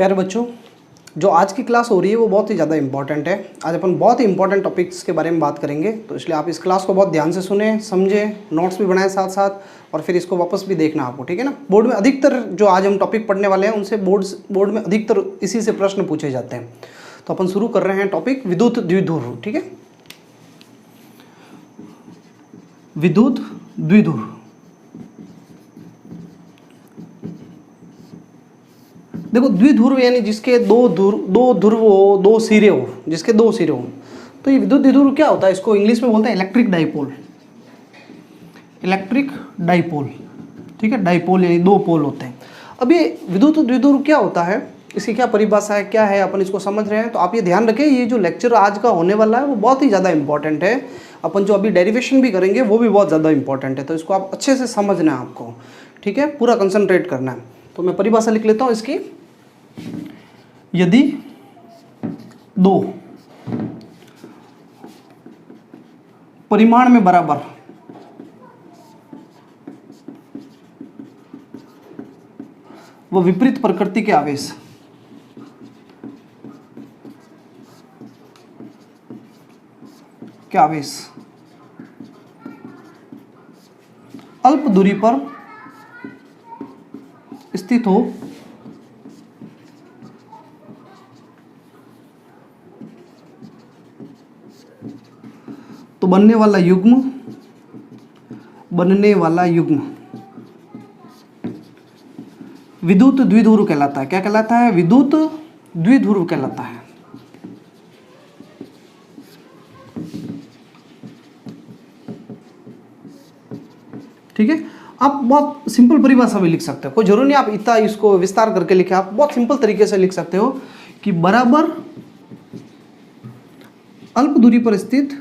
प्यारे बच्चों, जो आज की क्लास हो रही है वो बहुत ही ज़्यादा इंपॉर्टेंट है। आज अपन बहुत ही इंपॉर्टेंट टॉपिक्स के बारे में बात करेंगे, तो इसलिए आप इस क्लास को बहुत ध्यान से सुने, समझें, नोट्स भी बनाएं साथ साथ, और फिर इसको वापस भी देखना आपको, ठीक है ना। बोर्ड में अधिकतर जो आज हम टॉपिक पढ़ने वाले हैं उनसे बोर्ड में अधिकतर इसी से प्रश्न पूछे जाते हैं। तो अपन शुरू कर रहे हैं टॉपिक विद्युत द्विध्रुव, ठीक है। विद्युत द्विध्रुव, देखो द्विध्रुव यानी जिसके दो ध्रुव हो, दो सिरे हो, जिसके दो सिरे हो। तो ये विद्युत द्विध्रुव क्या होता है, इसको इंग्लिश में बोलते हैं इलेक्ट्रिक डाइपोल। इलेक्ट्रिक डाइपोल, ठीक है। डाइपोल यानी दो पोल होते हैं। अब ये विद्युत द्विध्रुव क्या होता है, इसकी क्या परिभाषा है, क्या है, अपन इसको समझ रहे हैं। तो आप ये ध्यान रखें, ये जो लेक्चर आज का होने वाला है वो बहुत ही ज़्यादा इंपॉर्टेंट है। अपन जो अभी डेरिवेशन भी करेंगे वो भी बहुत ज़्यादा इंपॉर्टेंट है, तो इसको आप अच्छे से समझना है आपको, ठीक है, पूरा कंसंट्रेट करना है। तो मैं परिभाषा लिख लेता हूँ इसकी। यदि दो परिमाण में बराबर व विपरीत प्रकृति के आवेश अल्प दूरी पर स्थित हो तो बनने वाला युग्म विद्युत द्विध्रुव कहलाता है। क्या कहलाता है? विद्युत द्विध्रुव कहलाता है। ठीक है। आप बहुत सिंपल परिभाषा भी लिख सकते हो, कोई जरूरी नहीं आप इतना इसको विस्तार करके लिखे, आप बहुत सिंपल तरीके से लिख सकते हो कि बराबर अल्प दूरी पर स्थित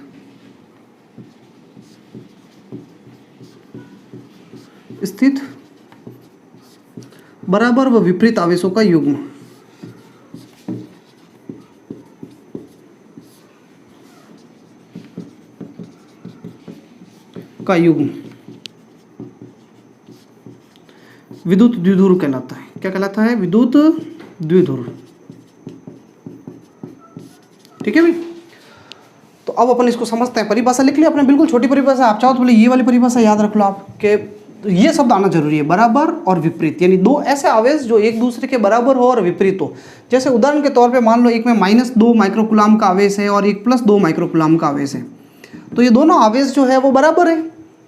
बराबर व विपरीत आवेशों का युग्म विद्युत द्विध्रुव कहलाता है। क्या कहलाता है? विद्युत द्विध्रुव, ठीक है भाई। तो अब अपन इसको समझते हैं। परिभाषा लिख लिया आपने, बिल्कुल छोटी परिभाषा। आप चाहो तो बोले ये वाली परिभाषा याद रख लो आप, कि ये शब्द आना जरूरी है, बराबर और विपरीत, यानी दो ऐसे आवेश जो एक दूसरे के बराबर हो और विपरीत हो। जैसे उदाहरण के तौर पे मान लो एक में -2 माइक्रोकुलाम का आवेश है और एक +2 माइक्रोकुलाम का आवेश है। तो ये दोनों आवेश जो है वो बराबर है,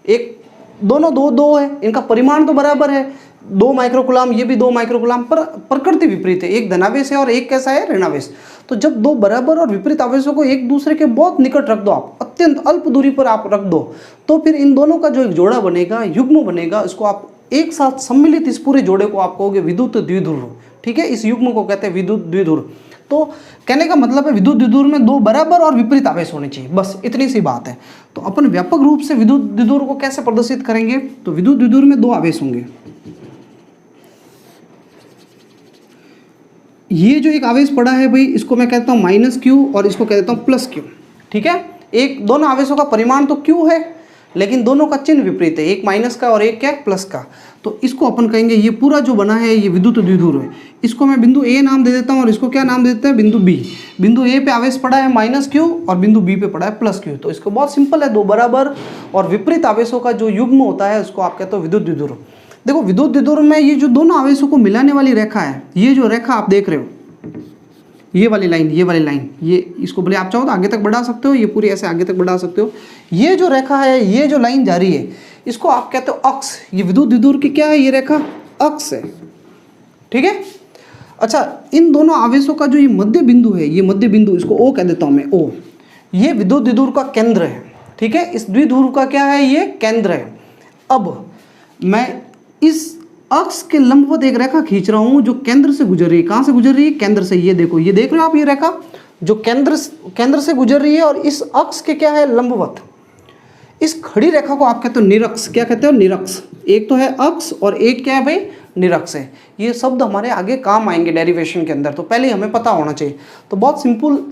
एक दोनों दो है, इनका परिमाण तो बराबर है, 2 माइक्रोकुलाम, ये भी 2 माइक्रोकुलाम, पर प्रकृति विपरीत है। एक धनावेश है और एक कैसा है? ऋणावेश। तो जब दो बराबर और विपरीत आवेशों को एक दूसरे के बहुत निकट रख दो, आप अत्यंत अल्प दूरी पर आप रख दो, तो फिर इन दोनों का जो एक जोड़ा बनेगा, युग्म बनेगा, इसको आप एक साथ सम्मिलित इस पूरे जोड़े को आप कहोगे विद्युत द्विध्रुव, ठीक है। इस युग्म को कहते हैं विद्युत द्विध्रुव। तो कहने का मतलब है विद्युत द्विध्रुव में दो बराबर और विपरीत आवेश होने चाहिए, बस इतनी सी बात है। तो अपन व्यापक रूप से विद्युत द्विध्रुव को कैसे प्रदर्शित करेंगे? तो विद्युत द्विध्रुव में दो आवेश होंगे। ये जो एक आवेश पड़ा है भाई, इसको मैं कहता हूँ -q और इसको कह देता हूँ +q, ठीक है। एक दोनों आवेशों का परिमाण तो q है, लेकिन दोनों का चिन्ह विपरीत है, एक माइनस का और एक क्या? प्लस का। तो इसको अपन कहेंगे ये पूरा जो बना है ये विद्युत द्विध्रुव है। इसको मैं बिंदु A नाम दे देता हूँ और इसको क्या नाम दे देते हैं? बिंदु B। बिंदु A पे आवेश पड़ा है -q और बिंदु B पे पड़ा है +q। तो इसको बहुत सिंपल है, दो बराबर और विपरीत आवेशों का जो युग्म होता है उसको आप कहते हो विद्युत द्विध्रुव। देखो विद्युत द्विध्रुव में ये जो दोनों आवेशों को मिलाने वाली रेखा है, ये जो रेखा आप देख रहे हो, ये वाली लाइन, ये इसको बोले आप चाहो तो आगे तक बढ़ा सकते हो, ये पूरी ऐसे आगे तक बढ़ा सकते हो। ये जो रेखा है, ये जो लाइन जा रही है, इसको आप कहते हो अक्ष। ये विद्युत द्विध्रुव की क्या है? ये रेखा अक्ष है, ठीक है। अच्छा, इन दोनों आवेशों का जो ये मध्य बिंदु है, ये मध्य बिंदु, इसको O कह देता हूं मैं, O, ये विद्युत द्विध्रुव का केंद्र है, ठीक है। इस द्विध्रुव का क्या है? ये केंद्र है। अब मैं इस अक्ष के लंबवत एक रेखा खींच रहा हूं जो केंद्र से गुजर रही है। कहां से गुजर रही है? केंद्र से। ये देखो, ये देख रहे हो आप, ये रेखा जो केंद्र से गुजर रही है और इस अक्ष के क्या है? लंबवत। इस खड़ी रेखा को आप कहते हो निरक्ष। क्या कहते हो? निरक्ष। एक तो है अक्ष और एक क्या है भाई? निरक्ष है। ये शब्द हमारे आगे काम आएंगे डेरिवेशन के अंदर, तो पहले हमें पता होना चाहिए। तो बहुत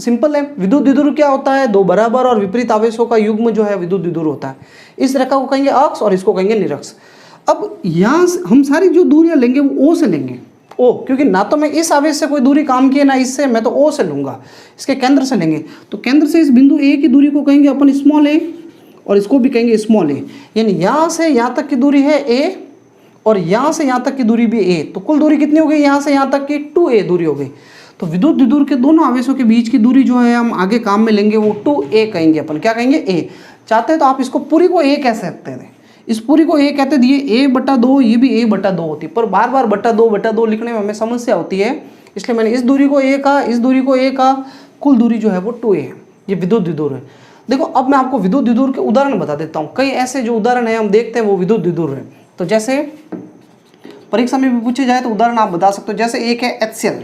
सिंपल है। विद्युत द्विध्रुव क्या होता है? दो बराबर और विपरीत आवेशों का युग्म जो है विद्युत द्विध्रुव होता है। इस रेखा को कहेंगे अक्ष और इसको कहेंगे निरक्ष। अब यहाँ हम सारी जो दूरियां लेंगे वो O से लेंगे, ओ, क्योंकि ना तो मैं इस आवेश से कोई दूरी काम की है ना इससे, मैं तो ओ से लूँगा, इसके केंद्र से लेंगे। तो केंद्र से इस बिंदु ए की दूरी को कहेंगे अपन स्मॉल ए, और इसको भी कहेंगे स्मॉल ए। यानी यहाँ से यहाँ तक की दूरी है ए, और यहाँ से यहाँ तक की दूरी भी ए। तो कुल दूरी कितनी हो गई यहाँ से यहाँ तक की? 2a दूरी हो गई। तो विद्युत द्विध्रुव के दोनों आवेशों के बीच की दूरी जो है हम आगे काम में लेंगे वो 2a कहेंगे अपन। क्या कहेंगे? a। चाहते हैं तो आप इसको पूरी को a कह सकते हैं, इस पूरी को a कहते दिए, a/2, ये भी a/2 होती है, पर बार बार बटा 2 लिखने में हमें समस्या होती है, इसलिए मैंने इस दूरी को a कहा, इस दूरी को a कहा, कुल दूरी जो है वो 2a है। ये विद्युत द्विध्रुव है। देखो अब मैं आपको विद्युत द्विध्रुव के उदाहरण बता देता हूँ। कई ऐसे जो उदाहरण है हम देखते हैं वो विद्युत द्विध्रुव है। तो जैसे परीक्षा में भी पूछे जाए तो उदाहरण आप बता सकते हो। जैसे एक है HCl।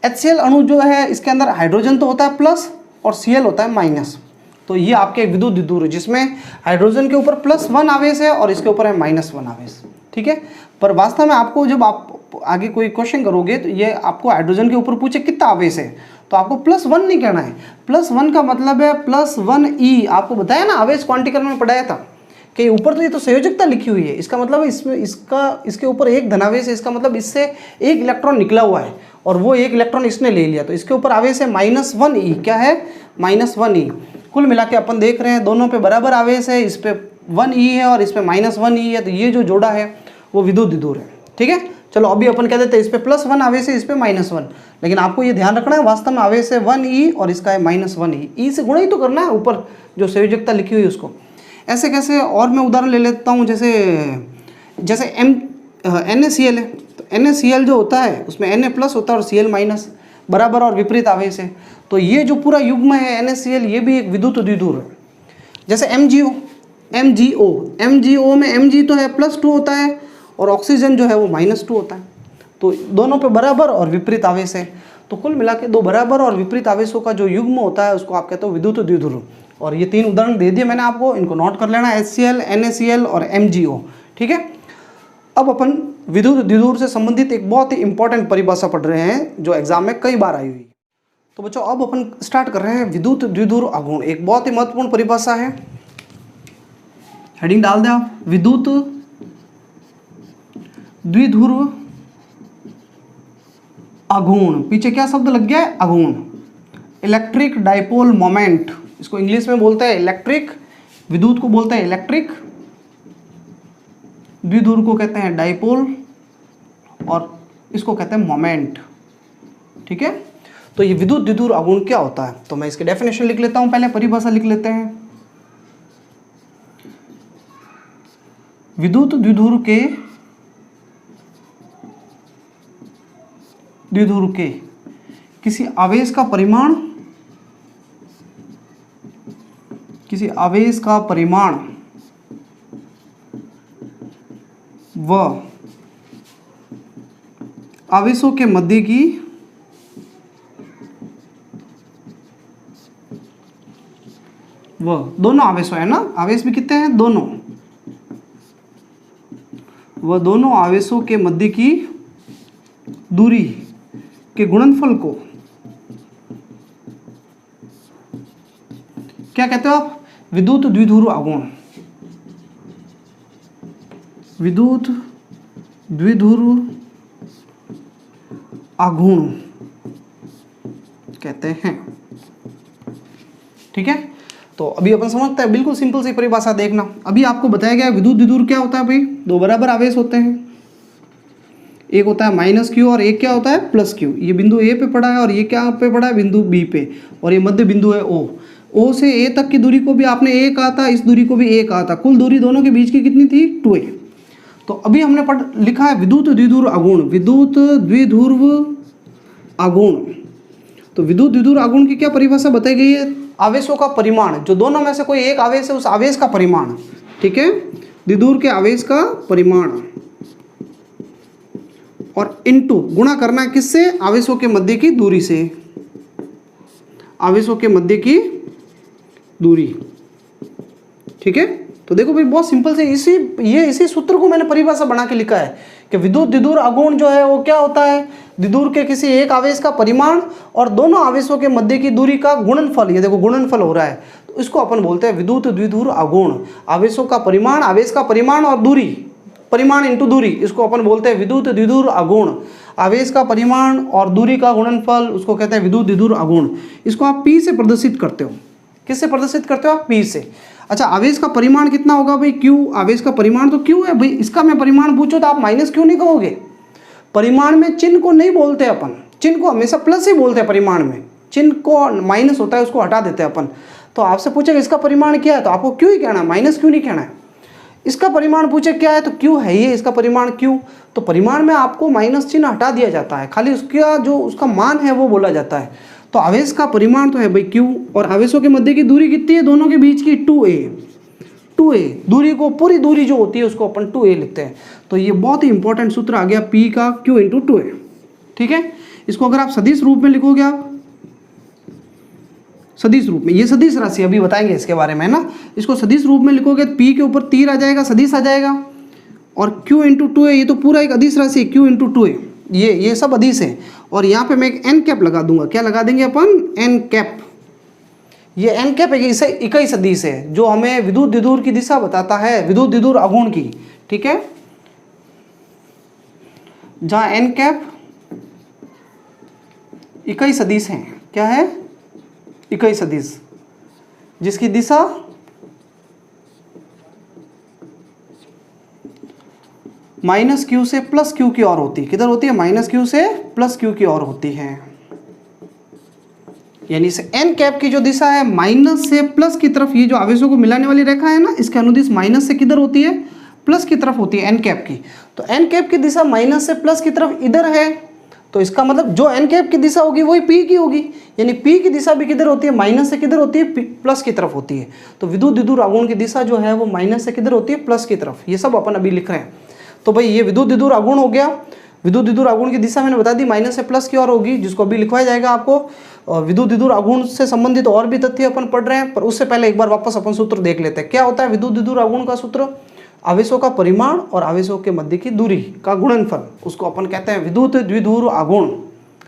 HCl अणु जो है इसके अंदर हाइड्रोजन तो होता है प्लस और Cl होता है माइनस। तो ये आपके एक विद्युत द्विध्रुव है जिसमें हाइड्रोजन के ऊपर +1 आवेश है और इसके ऊपर है -1 आवेश। ठीक है, पर वास्तव में आपको जब आप आगे कोई क्वेश्चन करोगे तो ये आपको हाइड्रोजन के ऊपर पूछे कितना आवेश है, तो आपको +1 नहीं कहना है। +1 का मतलब है +1e। आपको बताया ना आवेश क्वांटीकरण में पढ़ाया था कि ऊपर तो ये तो संयोजकता लिखी हुई है, इसका मतलब है इसमें इसके ऊपर एक धनावेश है, इसका मतलब इससे एक इलेक्ट्रॉन निकला हुआ है और वो एक इलेक्ट्रॉन इसने ले लिया, तो इसके ऊपर आवेश है -1e। क्या है? -1e। कुल मिला के अपन देख रहे हैं दोनों पे बराबर आवेश है, इस पे 1e है और इस पे -1e है, तो ये जो जोड़ा है वो विद्युत द्विध्रुव है। ठीक है, चलो अभी अपन कह देते हैं इस पे +1 आवेश है, इस पे -1, लेकिन आपको ये ध्यान रखना है वास्तव में आवेश है 1e और इसका है -1e। ई से गुणा ही तो करना है ऊपर जो संयोजकता लिखी हुई है उसको। ऐसे कैसे और मैं उदाहरण ले लेता हूँ। जैसे NaCl है, तो NaCl जो होता है उसमें Na+ होता है और Cl- बराबर और विपरीत आवेश है। तो ये जो पूरा युग्म है NaCl ये भी एक विद्युत द्विध्रुव है। जैसे MgO में Mg तो है +2 होता है और ऑक्सीजन जो है वो -2 होता है, तो दोनों पे बराबर और विपरीत आवेश है। तो कुल मिला के दो बराबर और विपरीत आवेशों का जो युग्म होता है उसको आप कहते हो विद्युत द्विध्रुव। और ये 3 उदाहरण दे दिए मैंने आपको, इनको नोट कर लेना, HCl, NaCl और MgO। ठीक है, अब अपन विद्युत द्विध्रुव से संबंधित एक बहुत ही इंपॉर्टेंट परिभाषा पढ़ रहे हैं जो एग्जाम में कई बार आई हुई। तो बच्चों अब अपन स्टार्ट कर रहे हैं विद्युत द्विध्रुव आघूर्ण। एक बहुत ही महत्वपूर्ण परिभाषा है, हेडिंग डाल दें आप, विद्युत द्विध्रुव आघूर्ण। पीछे क्या शब्द लग गया है? आघूर्ण। इलेक्ट्रिक डाइपोल मोमेंट, इसको इंग्लिश में बोलते हैं इलेक्ट्रिक, विद्युत को बोलते हैं इलेक्ट्रिक, द्विध्रुव को कहते हैं डाइपोल और इसको कहते हैं मोमेंट। ठीक है, तो ये विद्युत द्विध्रुव आघूर्ण क्या होता है? तो मैं इसकी डेफिनेशन लिख लेता हूं, पहले परिभाषा लिख लेते हैं। विद्युत द्विध्रुव के किसी आवेश का परिमाण व आवेशों के मध्य की दोनों आवेशों है ना, आवेश भी कितने हैं? दोनों। वह दोनों आवेशों के मध्य की दूरी के गुणनफल को क्या कहते हो आप? विद्युत द्विध्रुव आघूर्ण। विद्युत द्विध्रुव आघूर्ण कहते हैं। ठीक है, तो अभी अपन समझते हैं, बिल्कुल सिंपल सी परिभाषा देखना। अभी आपको बताया गया विद्युत द्विध्रुव क्या होता है भाई? दो बराबर आवेश होते हैं, एक होता है -q और एक क्या होता है? +q। ये बिंदु A पे पड़ा है और ये क्या पे पड़ा है? बिंदु B पे, और ये मध्य बिंदु है O से A तक की दूरी को भी आपने A कहा था, इस दूरी को भी A कहा था। कुल दूरी दोनों के बीच की कितनी थी? 2a। तो अभी हमने लिखा है विद्युत द्विध्रुव आघूर्ण। विद्युत द्विध्रुव आघूर्ण, तो विद्युत द्विध्रुव आघूर्ण की क्या परिभाषा बताई गई है? आवेशों का परिमाण, जो दोनों में से कोई एक आवेश है उस आवेश का परिमाण। ठीक है, द्विध्रुव के आवेश का परिमाण और इनटू गुणा करना है किससे? आवेशों के मध्य की दूरी से। आवेशों के मध्य की दूरी। ठीक है, तो देखो भाई बहुत सिंपल से इसी सूत्र को मैंने परिभाषा बना के लिखा है कि विद्युत द्विध्रुव आघूर्ण जो है वो क्या होता है? द्विध्रुव के किसी एक आवेश का परिमाण और दोनों आवेशों के मध्य की दूरी का गुणनफल। ये देखो गुणनफल हो रहा है, तो इसको अपन बोलते हैं विद्युत द्विध्रुव आघूर्ण। आवेशों का परिमाण, आवेश का परिमाण और दूरी परिमाण इंटू दूरी, इसको अपन बोलते हैं विद्युत द्विध्रुव आघूर्ण। आवेश का परिमाण और दूरी का गुणनफल उसको कहते हैं विद्युत द्विध्रुव आघूर्ण। इसको आप P से प्रदर्शित करते हो। किससे प्रदर्शित करते हो आप? P से। अच्छा, आवेश का परिमाण कितना होगा भाई? Q। आवेश का परिमाण तो Q है भाई, इसका मैं परिमाण पूछो तो आप माइनस क्यों नहीं कहोगे? परिमाण में चिन्ह को नहीं बोलते अपन, चिन्ह को हमेशा प्लस ही बोलते हैं। परिमाण में चिन्ह को माइनस होता है, उसको हटा देते हैं अपन। तो आपसे पूछेगा इसका परिमाण क्या है, तो आपको क्यों ही कहना है, माइनस क्यों नहीं कहना है। इसका परिमाण पूछे क्या है, तो क्यों है ये, इसका परिमाण क्यों। तो परिमाण में आपको माइनस चिन्ह हटा दिया जाता है, खाली उसका जो उसका मान है वो बोला जाता है। तो आवेश का परिमाण तो है भाई Q, और आवेशों के मध्य की दूरी कितनी है दोनों के बीच की? 2a। दूरी को, पूरी दूरी जो होती है उसको अपन 2a लिखते हैं। तो ये बहुत ही इंपॉर्टेंट सूत्र आ गया P का Q इंटू 2a। ठीक है, इसको अगर आप सदिश रूप में लिखोगे, आप सदिश रूप में, ये सदिश राशि अभी बताएंगे इसके बारे में ना, इसको सदिश रूप में लिखोगे तो P के ऊपर तीर आ जाएगा, सदिश आ जाएगा, और Q इंटू 2a, ये तो पूरा एक अदिश राशि है, Q इंटू 2a, ये सब अदिश है। और यहाँ पे मैं एक n कैप लगा दूंगा। क्या लगा देंगे अपन? n cap. ये n कैप एक इकाई सदिश है जो हमें विद्युत द्विध्रुव की दिशा बताता है, विद्युत द्विध्रुव आघूर्ण की। ठीक है, जहाँ n कैप इकाई सदिश है, क्या है? इकाई सदिश, जिसकी दिशा माइनस क्यू से प्लस क्यू की ओर होती है। किधर होती है? माइनस क्यू से प्लस क्यू की ओर होती है। यानी से एन कैप की जो दिशा है माइनस से प्लस की तरफ, ये जो आवेशों को मिलाने वाली रेखा है ना, इसके अनुदिश माइनस से किधर होती है? प्लस की तरफ होती है एन कैप की। तो एन कैप की दिशा माइनस से प्लस की तरफ इधर है, तो इसका मतलब जो एन कैप की दिशा होगी वही P की होगी। यानी P की दिशा भी किधर होती है? माइनस से किधर होती है? प्लस की तरफ होती है। तो विद्युत द्विध्रुव आघूर्ण की दिशा जो है वो माइनस से किधर होती है? प्लस की तरफ। ये सब अपन अभी लिख रहे हैं। तो भाई ये विद्युत द्विध्रुव आघूर्ण हो गया। विद्युत द्विध्रुव आघूर्ण की दिशा मैंने बता दी, माइनस से प्लस की ओर होगी, जिसको अभी लिखवाया जाएगा आपको। विद्युत द्विध्रुव आघूर्ण से संबंधित और भी तथ्य अपन पढ़ रहे हैं, पर उससे पहले एक बार वापस अपन सूत्र देख लेते हैं। क्या होता है विद्युत द्विध्रुव आघूर्ण का सूत्र? आवेशों का परिमाण और आवेशों के मध्य की दूरी का गुणनफल, उसको अपन कहते हैं विद्युत द्विध्रुव आघूर्ण।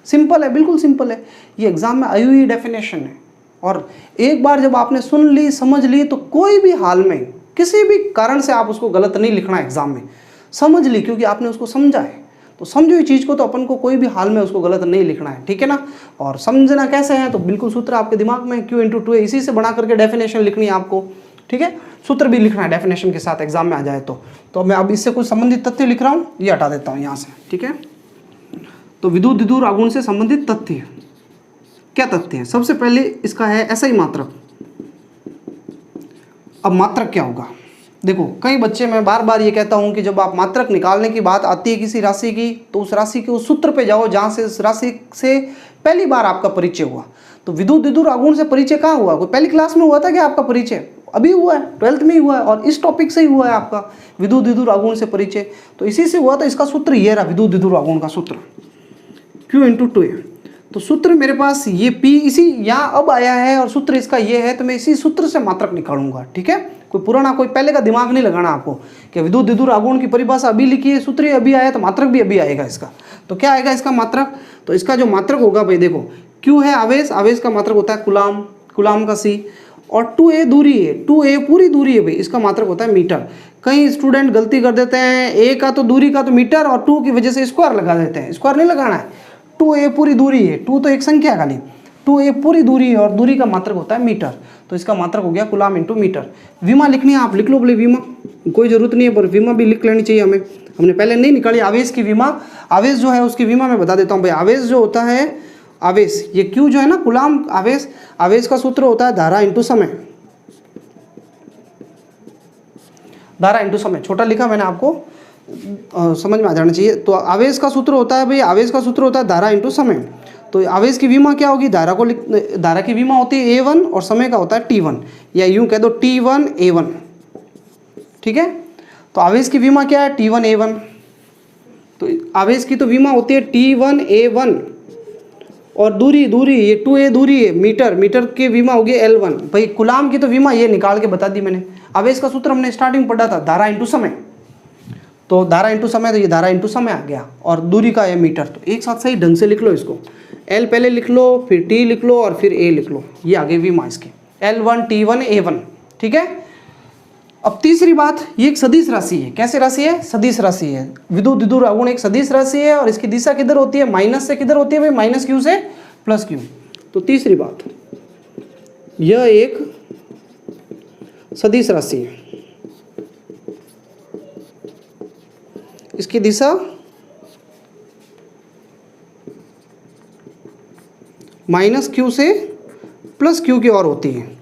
सिंपल है, बिल्कुल सिंपल है। ये एग्जाम में आई हुई डेफिनेशन है, और एक बार जब आपने सुन ली, समझ ली, तो कोई भी हाल में किसी भी कारण से आप उसको गलत नहीं लिखना एग्जाम में। समझ ली क्योंकि आपने उसको समझा है, तो समझी हुई चीज़ को तो अपन को कोई भी हाल में उसको गलत नहीं लिखना है। ठीक है ना। और समझना कैसे है, तो बिल्कुल सूत्र आपके दिमाग में Q इंटू 2a, इसी से बना करके डेफिनेशन लिखनी है आपको। ठीक है, सूत्र भी लिखना है डेफिनेशन के साथ एग्जाम में आ जाए तो मैं अब इससे कुछ संबंधित तथ्य लिख रहा हूँ, ये हटा देता हूँ यहाँ से। ठीक है, तो विद्युत द्विध्रुव आघूर्ण से संबंधित तथ्य, क्या तथ्य है? सबसे पहले इसका है SI मात्रक। अब मात्रक क्या होगा? देखो, कई बच्चे, मैं बार बार ये कहता हूँ कि जब आप मात्रक निकालने की बात आती है किसी राशि की, तो उस राशि के उस सूत्र पे जाओ जहाँ से उस राशि से पहली बार आपका परिचय हुआ। तो विद्युत द्विध्रुव आघूर्ण से परिचय कहाँ हुआ? कोई पहली क्लास में हुआ था क्या आपका परिचय? अभी हुआ है, 12th में ही हुआ है, और इस टॉपिक से ही हुआ है आपका विद्युत द्विध्रुव आघूर्ण से परिचय। तो इसी से हुआ। तो इसका सूत्र ये रहा, विद्युत द्विध्रुव आघूर्ण का सूत्र Q इंटू 2a। तो सूत्र मेरे पास ये P इसी यहाँ अब आया है, और सूत्र इसका ये है, तो मैं इसी सूत्र से मात्रक निकालूंगा। ठीक है, कोई पुराना, कोई पहले का दिमाग नहीं लगाना आपको कि विद्युत द्विध्रुव आघूर्ण की परिभाषा अभी लिखी है, सूत्र अभी आया, तो मात्रक भी अभी आएगा इसका। तो क्या आएगा इसका मात्रक? तो इसका जो मात्रक होगा भाई, देखो, Q है आवेश, आवेश का मात्रक होता है कुलाम, कुलाम का C, और 2a दूरी है, 2a पूरी दूरी है भाई, इसका मात्रक होता है मीटर। कई स्टूडेंट गलती कर देते हैं, a का तो दूरी का तो मीटर, और 2 की वजह से स्क्वायर लगा देते हैं। स्क्वायर नहीं लगाना है, 2a पूरी दूरी है, 2 तो एक संख्या है खाली, 2a पूरी दूरी है, और दूरी का मात्रक होता है मीटर। तो इसका मात्रक हो गया कुलाम इंटू मीटर। विमा लिखनी है, आप लिख लो बोले विमा, कोई जरूरत नहीं है, पर विमा भी लिख लेनी चाहिए हमें। हमने पहले नहीं निकाली आवेश की विमा। आवेश जो है उसकी विमा मैं बता देता हूँ भाई। आवेश जो होता है, आवेश, ये Q जो है ना, कुलाम आवेश, आवेश का सूत्र होता है धारा इंटू समय। धारा इंटू समय, छोटा लिखा मैंने, आपको समझ में आ जाना चाहिए। तो आवेश का सूत्र होता है भाई, आवेश का सूत्र होता है धारा इंटू समय। तो आवेश की विमा क्या होगी? धारा को धारा की विमा होती है A1, और समय का होता है T1, या यूं कह दो T1 A1। ठीक है, तो आवेश की विमा क्या है? T1 A1। तो आवेश की तो विमा होती है T1 A1, और दूरी ये 2a दूरी है, मीटर, मीटर की विमा होगी L1। भाई कुलाम की तो विमा ये निकाल के बता दी मैंने। आवेश का सूत्र हमने स्टार्टिंग पढ़ा था, धारा इंटू समय। तो धारा इंटू समय, तो ये धारा इंटू समय आ गया, और दूरी का है मीटर। तो एक साथ सही ढंग से लिख लो इसको, L पहले लिख लो, फिर T लिख लो, और फिर A लिख लो। ये आगे विमा इसकी L1 T1 A1। ठीक है, अब तीसरी बात, ये एक सदिश राशि है। कैसे राशि है? सदिश राशि है। विद्युत द्विध्रुव आघूर्ण एक सदिश राशि है और इसकी दिशा किधर होती है? माइनस से किधर होती है भाई? माइनस क्यू से प्लस क्यू। तो तीसरी बात, यह एक सदिश राशि है, इसकी दिशा माइनस क्यू से प्लस क्यू की ओर होती है।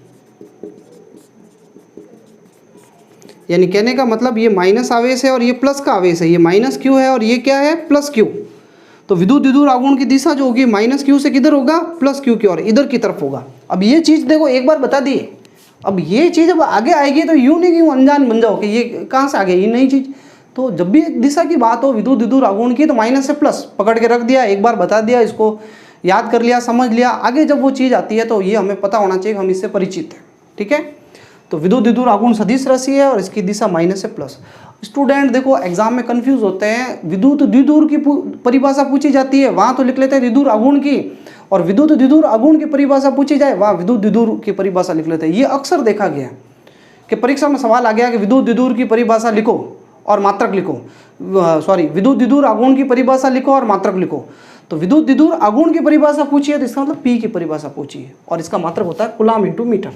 यानी कहने का मतलब ये माइनस आवेश है और ये प्लस का आवेश है, ये माइनस क्यू है और ये क्या है? Plus Q. तो विद्युत द्विध्रुव आघूर्ण की दिशा जो होगी माइनस क्यू से किधर होगा? प्लस क्यू की ओर, इधर की तरफ होगा। अब ये चीज़ देखो एक बार बता दिए, अब ये चीज़ अब आगे आएगी तो यूँ नहीं कि यूँ अनजान बन जाओ कि ये कहाँ से आ गया, ये नई चीज़। तो जब भी एक दिशा की बात हो विद्युत द्विध्रुव आघूर्ण की तो माइनस से प्लस पकड़ के रख दिया, एक बार बता दिया, इसको याद कर लिया, समझ लिया। आगे जब वो चीज़ आती है तो ये हमें पता होना चाहिए, हम इससे परिचित हैं। ठीक है, तो विद्युत द्विध्रुव आघूर्ण सदिश राशि है और इसकी दिशा माइनस से प्लस। स्टूडेंट देखो एग्जाम में कंफ्यूज होते हैं, विद्युत द्विध्रुव की परिभाषा पूछी जाती है वहाँ तो लिख लेते हैं द्विध्रुव आघूर्ण की, और विद्युत द्विध्रुव आघूर्ण की परिभाषा पूछी जाए वहाँ विद्युत द्विध्रुव की परिभाषा लिख लेते हैं। ये अक्सर देखा गया कि परीक्षा में सवाल आ गया कि विद्युत द्विध्रुव की परिभाषा लिखो और मात्रक लिखो, सॉरी विद्युत द्विध्रुव आघूर्ण की परिभाषा लिखो और मात्रक लिखो। तो विद्युत द्विध्रुव आघूर्ण की परिभाषा पूछी है तो इसका मतलब पी की परिभाषा पूछी है और इसका मात्रक होता है कूलम्ब इंटू मीटर।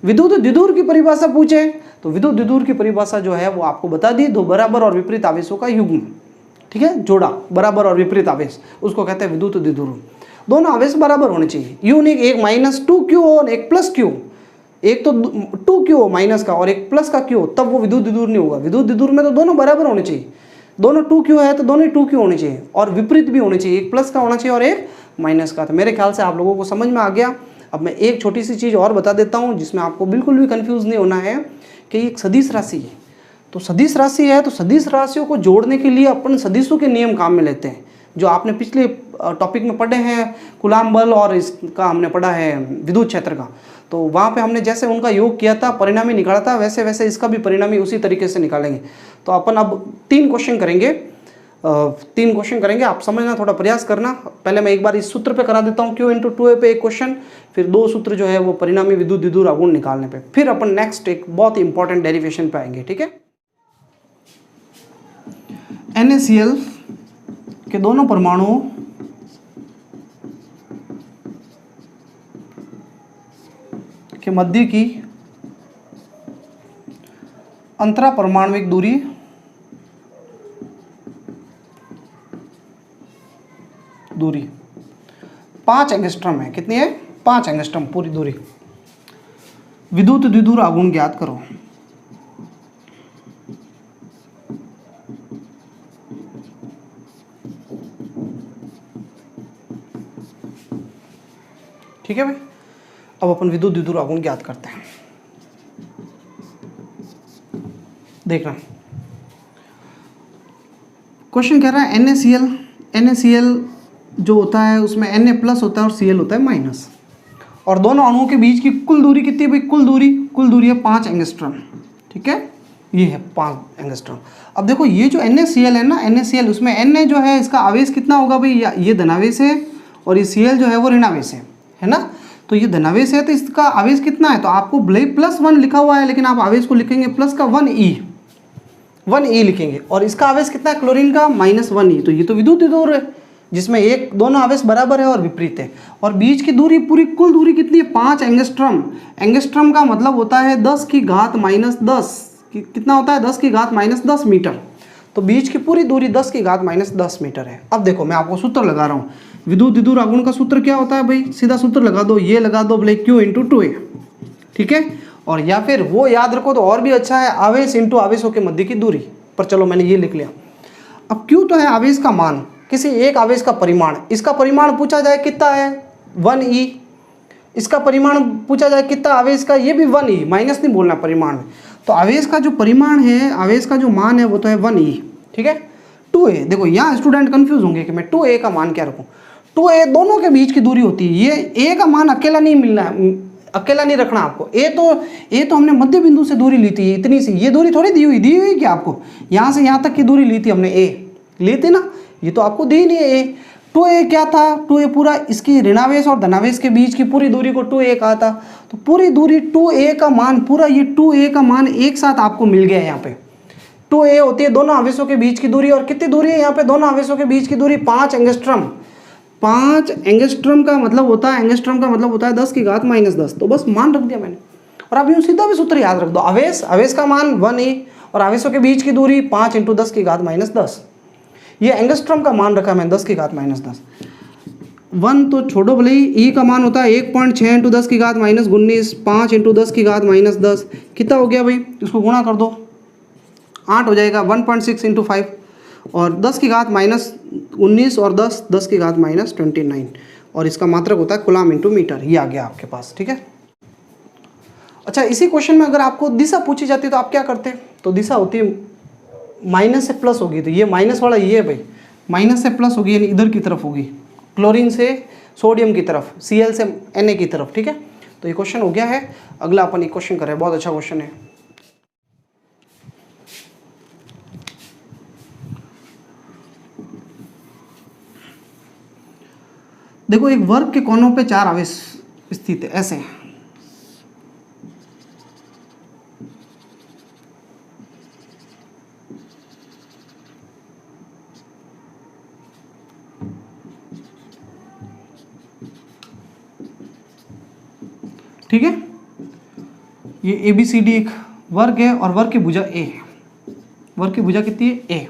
विद्युत द्विध्रुव की परिभाषा पूछे तो विद्युत द्विध्रुव की परिभाषा जो है वो आपको बता दी, दो बराबर और विपरीत आवेशों का युग्म। ठीक है, जोड़ा बराबर और विपरीत आवेश, उसको कहते हैं विद्युत द्विध्रुव। दोनों आवेश बराबर होने चाहिए, यूनिक, एक माइनस टू क्यू और एक प्लस क्यू। एक तो टू क्यू हो माइनस का और एक प्लस का क्यू, तब वो विद्युत द्विध्रुव नहीं होगा। विद्युत द्विध्रुव में तो दोनों बराबर होने चाहिए, दोनों टू क्यू है तो दोनों टू क्यू होने चाहिए और विपरीत भी होने चाहिए, एक प्लस का होना चाहिए और एक माइनस का। तो मेरे ख्याल से आप लोगों को समझ में आ गया। अब मैं एक छोटी सी चीज़ और बता देता हूँ जिसमें आपको बिल्कुल भी कंफ्यूज नहीं होना है कि एक सदिश राशि है। तो सदिश राशि है तो सदिश राशियों को जोड़ने के लिए अपन सदिशों के नियम काम में लेते हैं, जो आपने पिछले टॉपिक में पढ़े हैं, कूलम्ब बल और इसका हमने पढ़ा है विद्युत क्षेत्र का। तो वहाँ पे हमने जैसे उनका योग किया था, परिणामी निकाला था, वैसे वैसे इसका भी परिणामी उसी तरीके से निकालेंगे। तो अपन अब 3 क्वेश्चन करेंगे, 3 क्वेश्चन करेंगे, आप समझना, थोड़ा प्रयास करना। पहले मैं एक बार इस सूत्र पे करा देता हूँ, Q इंटू 2A पे एक क्वेश्चन, फिर 2 सूत्र जो है वो परिणामी विद्युत द्विध्रुव आघूर्ण निकालने पे, फिर अपन नेक्स्ट एक बहुत इंपॉर्टेंट डेरिवेशन पे आएंगे। ठीक है, NaCl के दोनों परमाणुओं के मध्य की अंतरा परमाणविक दूरी दूरी 5 एंगस्ट्रॉम है। कितनी है? 5 एंगस्ट्रॉम पूरी दूरी। विद्युत द्विध्रुव आघूर्ण ज्ञात करो। ठीक है भाई, अब अपन विद्युत द्विध्रुव आघूर्ण ज्ञात करते हैं। देखना, क्वेश्चन कह रहा है NaCl जो होता है उसमें Na प्लस होता है और Cl होता है माइनस, और दोनों अणुओं के बीच की कुल दूरी कितनी है भाई? कुल दूरी है 5 एंगस्ट्रॉम। ठीक है, ये है 5 एंगस्ट्रॉम। अब देखो ये जो NaCl है ना, NaCl उसमें Na जो है इसका आवेश कितना होगा भाई? ये धनावेश है और ये Cl जो है वो ऋणावेश है ना। तो ये धनावेश है तो इसका आवेश कितना है? तो आपको भले +1 लिखा हुआ है लेकिन आप आवेश को लिखेंगे प्लस का 1e लिखेंगे, और इसका आवेश कितना है क्लोरीन का? -1e। तो ये तो विद्युत द्विध्रुव है जिसमें एक दोनों आवेश बराबर है और विपरीत है, और बीच की दूरी पूरी कुल दूरी कितनी है? 5 एंगस्ट्रॉम। एंगस्ट्रॉम का मतलब होता है 10 की घात -10, कितना होता है? 10 की घात -10 मीटर। तो बीच की पूरी दूरी 10 की घात -10 मीटर है। अब देखो मैं आपको सूत्र लगा रहा हूँ, विद्युत द्विध्रुव आघूर्ण का सूत्र क्या होता है भाई? सीधा सूत्र लगा दो, ये लगा दो बोले Q इंटू 2A। ठीक है, और या फिर वो याद रखो तो और भी अच्छा है, आवेश इंटू आवेशों के मध्य की दूरी। पर चलो मैंने ये लिख लिया। अब Q तो है आवेश का मान, किसी एक आवेश का परिमाण। इसका परिमाण पूछा जाए कितना है? 1e। इसका परिमाण पूछा जाए कितना आवेश का? ये भी 1e, माइनस नहीं बोलना परिमाण में। तो आवेश का जो परिमाण है, आवेश का जो मान है वो तो है 1e। ठीक है, 2a। देखो यहाँ स्टूडेंट कंफ्यूज होंगे कि मैं 2a का मान क्या रखूँ। 2a दोनों के बीच की दूरी होती है, ये a का मान अकेला नहीं मिलना है, अकेला नहीं रखना आपको। ए तो हमने मध्य बिंदु से दूरी ली थी इतनी सी, ये दूरी थोड़ी दी हुई क्या आपको? यहाँ से यहाँ तक की दूरी ली थी हमने, ए ली थी ना, ये तो आपको दी नहीं है ए। 2a क्या था? 2a पूरा इसकी ऋणावेश और धनावेश के बीच की पूरी दूरी को 2a कहा था। तो पूरी दूरी 2a का मान, पूरा ये 2a का मान एक साथ आपको मिल गया है यहाँ पे। 2a होती है दोनों आवेशों के बीच की दूरी, और कितनी दूरी है यहाँ पे दोनों आवेशों के बीच की दूरी? 5 एंगस्ट्रम। 5 एंगस्ट्रम का मतलब होता है, एंगस्ट्रम का मतलब होता है 10 की घात -10। तो बस मान रख दिया मैंने, और आप यूँ सीधा भी सूत्र याद रख दो, आवेश का मान 1a और आवेशों के बीच की दूरी 5 × 10 की घात -10। ये एंगस्ट्रम का मान रखा मैंने 10 की घात -10। 1 तो छोड़ो भले ही, ई का मान होता है 1.6 × 10 की घात -19, 5 × 10 की घात -10, कितना हो गया भाई? इसको गुणा कर दो, 8 हो जाएगा। 1.6 × 5 और 10 की घात -19 और 10 की घात -29, और इसका मात्रक होता है कूलम × मीटर। ये आ गया आपके पास, ठीक है। अच्छा, इसी क्वेश्चन में अगर आपको दिशा पूछी जाती है तो आप क्या करते? तो दिशा होती है माइनस से प्लस होगी, तो ये माइनस वाला ये है भाई, माइनस से प्लस होगी यानी इधर की तरफ होगी, क्लोरीन से सोडियम की तरफ, Cl से Na की तरफ, ठीक है। तो ये क्वेश्चन हो गया है। अगला अपन एक क्वेश्चन कर रहे हैं, बहुत अच्छा क्वेश्चन है। देखो, एक वर्ग के कोनों पे 4 आवेश स्थित है, ऐसे हैं। ठीक है, ये ABCD एक वर्ग है और वर्ग की भुजा A है। वर्ग की भुजा कितनी है? A।